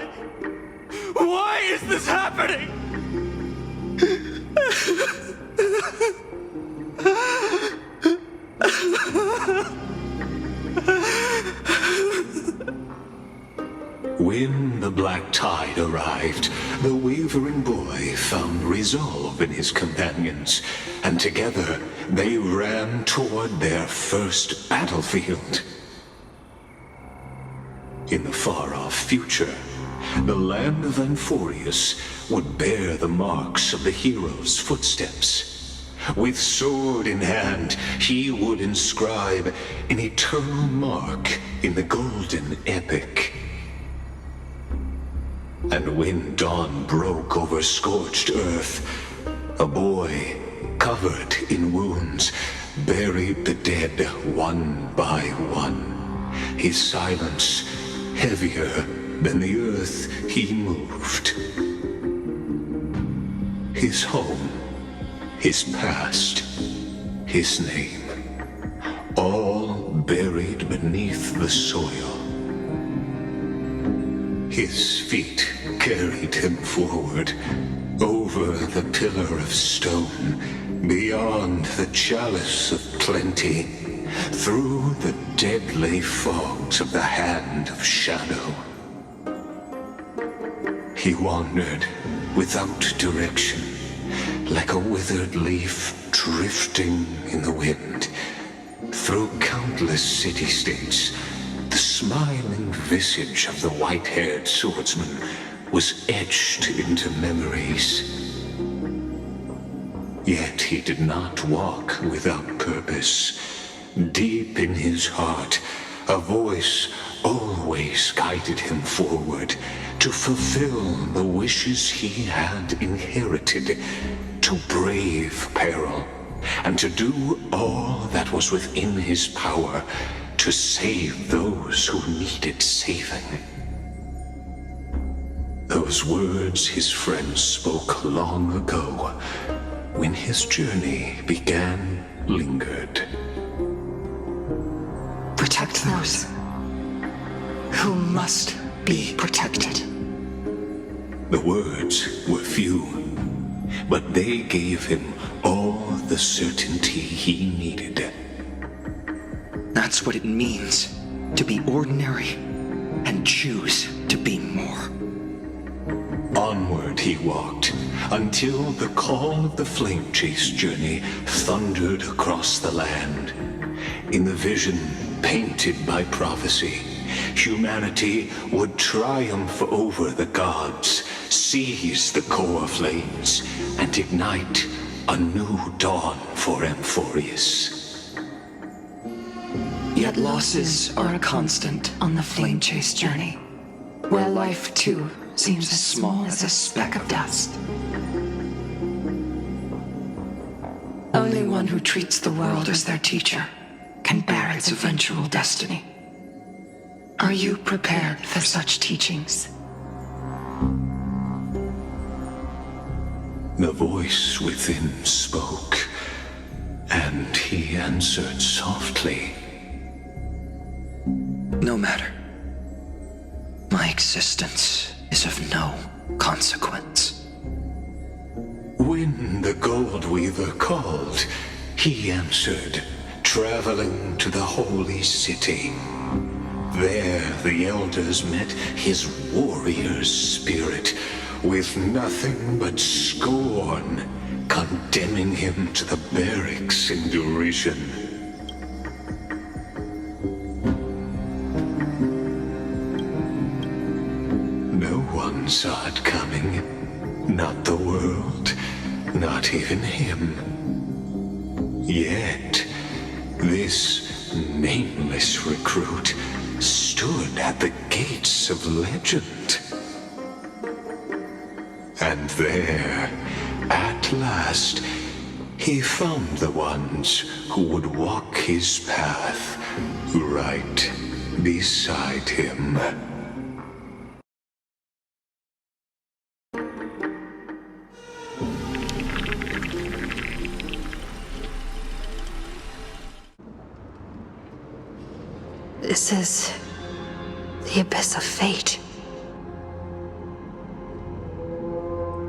Why is this happening? When the black tide arrived, the wavering boy found resolve in his companions, and together they ran toward their first battlefield. In the far-off future, the land of Amphorius would bear the marks of the hero's footsteps. With sword in hand, he would inscribe an eternal mark in the golden epic. And when dawn broke over scorched earth, a boy, covered in wounds, buried the dead one by one, his silence heavier than the earth he moved. His home, his past, his name, all buried beneath the soil. His feet carried him forward, over the pillar of stone, beyond the chalice of plenty, through the deadly fogs of the hand of shadow. He wandered without direction, like a withered leaf drifting in the wind, through countless city-states, the smiling visage of the white-haired swordsman was etched into memories. Yet he did not walk without purpose. Deep in his heart, a voice always guided him forward to fulfill the wishes he had inherited, to brave peril, and to do all that was within his power to save those who needed saving. Those words his friend spoke long ago, when his journey began, lingered. Protect those who must be protected. The words were few, but they gave him all the certainty he needed. That's what it means to be ordinary and choose to be more. Onward he walked, until the call of the flame chase journey thundered across the land. In the vision painted by prophecy, humanity would triumph over the gods, seize the core flames, and ignite a new dawn for Amphorius. Yet losses are a constant on the flame chase journey, where life too seems as small as a speck of dust. Only one who treats the world as their teacher can bear its eventual destiny. Are you prepared for such teachings? The voice within spoke, and he answered softly. No matter. My existence is of no consequence. When the Gold Weaver called, he answered, traveling to the holy city. There the elders met his warrior's spirit, with nothing but scorn, condemning him to the barracks in derision. No one saw it coming. Not the world, not even him. Yet, this nameless recruit stood at the gates of legend. And there, at last, he found the ones who would walk his path right beside him. This is the abyss of fate.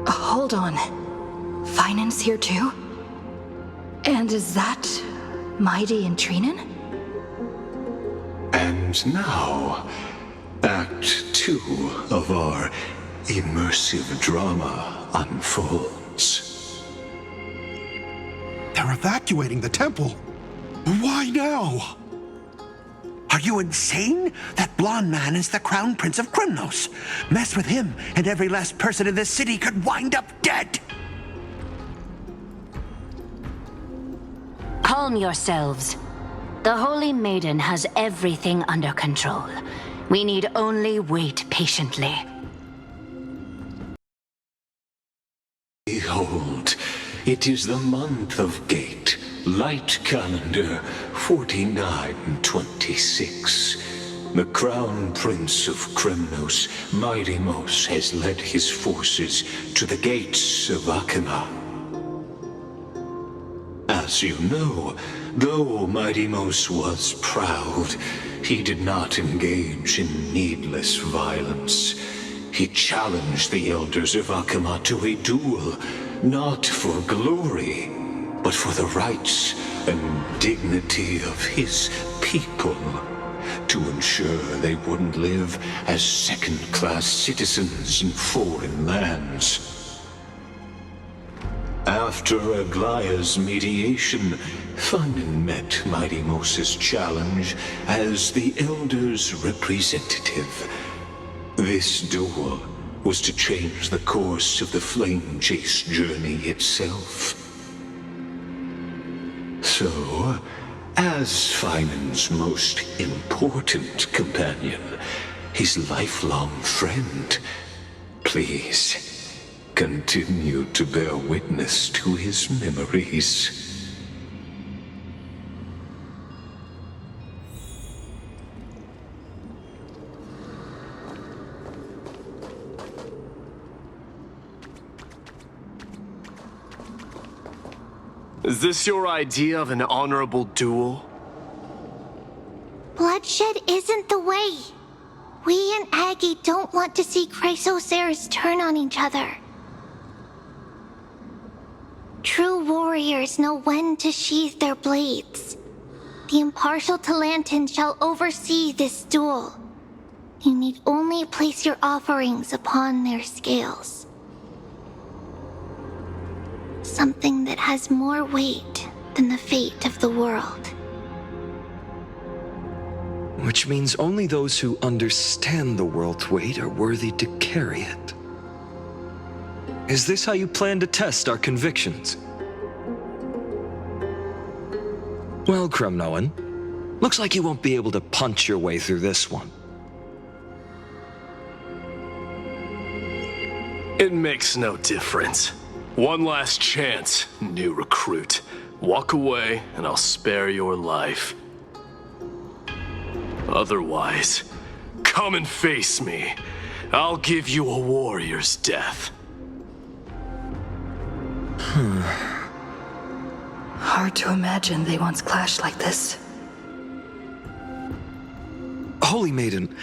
Hold on. Phainon's here too? And is that Mydei and Phainon? And now, Act 2 of our immersive drama unfolds. They're evacuating the temple. Why now? Are you insane? That blonde man is the Crown Prince of Krymnos. Mess with him, and every last person in this city could wind up dead. Calm yourselves. The Holy Maiden has everything under control. We need only wait patiently. Behold, it is the month of Gate, light calendar 4926. The Crown Prince of Krymnos, Mydei, has led his forces to the gates of Akima. As you know, though Mydei was proud, he did not engage in needless violence. He challenged the elders of Akima to a duel, not for glory, but for the rights and dignity of his people, to ensure they wouldn't live as second-class citizens in foreign lands. After Aglaya's mediation, Phainon met Mydei challenge as the Elder's representative. This duel was to change the course of the flame chase journey itself. So, as Phainon's most important companion, his lifelong friend, please continue to bear witness to his memories. Is this your idea of an honorable duel? Bloodshed isn't the way. We and Aggie don't want to see Chrysoceres turn on each other. True warriors know when to sheathe their blades. The impartial Talantan shall oversee this duel. You need only place your offerings upon their scales. Something that has more weight than the fate of the world. Which means only those who understand the world's weight are worthy to carry it. Is this how you plan to test our convictions? Well, Kremnoan, looks like you won't be able to punch your way through this one. It makes no difference. One last chance, new recruit. Walk away, and I'll spare your life. Otherwise, come and face me. I'll give you a warrior's death. Hard to imagine they once clashed like this. Holy Maiden,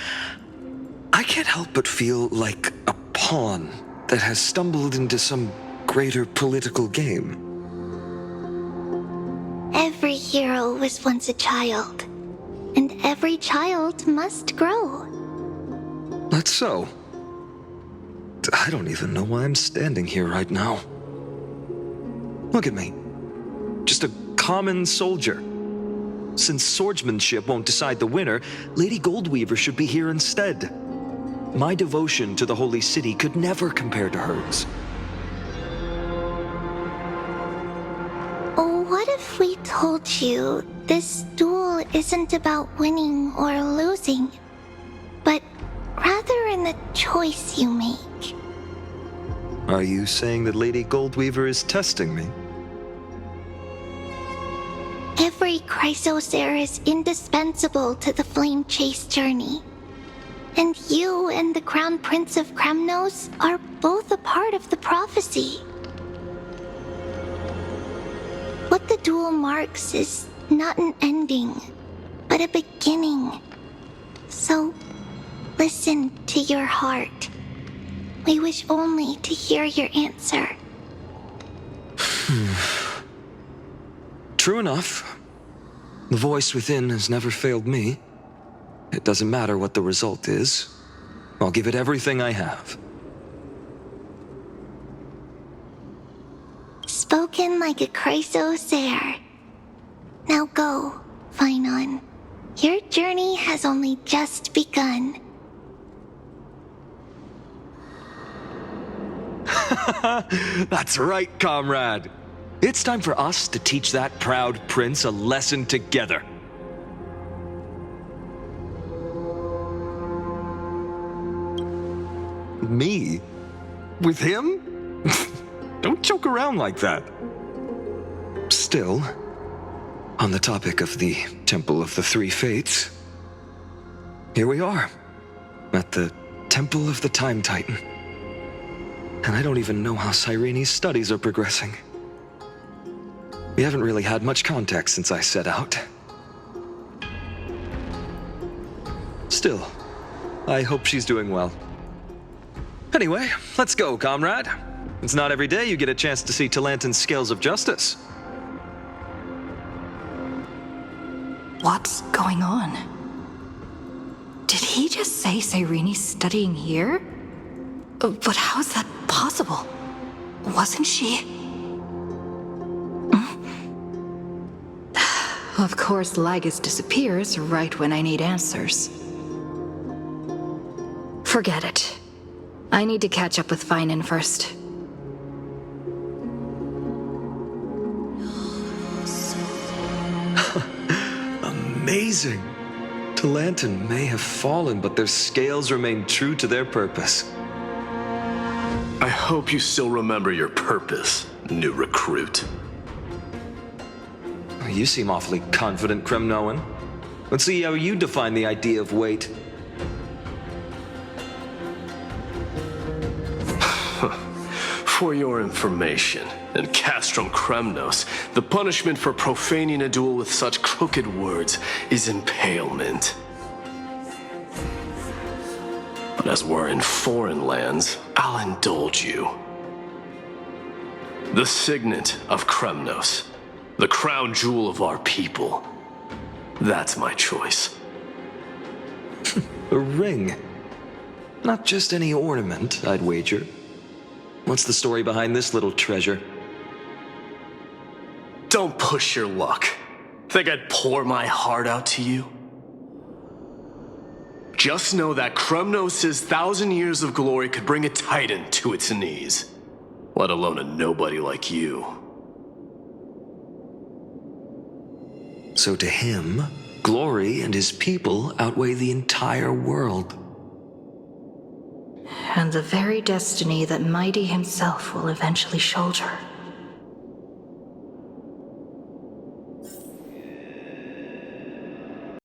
I can't help but feel like a pawn that has stumbled into some greater political game. Every hero was once a child, and every child must grow. That's so. I don't even know why I'm standing here right now. Look at me. Just a common soldier. Since swordsmanship won't decide the winner, Lady Goldweaver should be here instead. My devotion to the Holy City could never compare to hers. What if we told you this duel isn't about winning or losing, but rather in the choice you make? Are you saying that Lady Goldweaver is testing me? Every Chrysocere is indispensable to the flame chase journey. And you and the Crown Prince of Kremnos are both a part of the prophecy. What the duel marks is not an ending, but a beginning. So, listen to your heart. We wish only to hear your answer. True enough. The voice within has never failed me. It doesn't matter what the result is. I'll give it everything I have. Spoken like a Chrysocere. Now go, Phainon. Your journey has only just begun. That's right, comrade. It's time for us to teach that proud prince a lesson together. Me? With him? Don't joke around like that. Still, on the topic of the Temple of the Three Fates, here we are, at the Temple of the Time Titan. And I don't even know how Cyrene's studies are progressing. We haven't really had much contact since I set out. Still, I hope she's doing well. Anyway, let's go, comrade. It's not every day you get a chance to see Talantan's scales of justice. What's going on? Did he just say Cyrene's studying here? But how is that possible? Wasn't she? Of course, Lygus disappears right when I need answers. Forget it. I need to catch up with Phainon first. Amazing! Talanton may have fallen, but their scales remain true to their purpose. I hope you still remember your purpose, new recruit. You seem awfully confident, Kremnoan. Let's see how you define the idea of weight. For your information, in Castrum Kremnos, the punishment for profaning a duel with such crooked words is impalement. But as we're in foreign lands, I'll indulge you. The signet of Kremnos, the crown jewel of our people. That's my choice. A ring. Not just any ornament, I'd wager. What's the story behind this little treasure? Don't push your luck. Think I'd pour my heart out to you? Just know that Kremnos' 1,000 years of glory could bring a titan to its knees, let alone a nobody like you. So to him, glory and his people outweigh the entire world. And the very destiny that Mydei himself will eventually shoulder.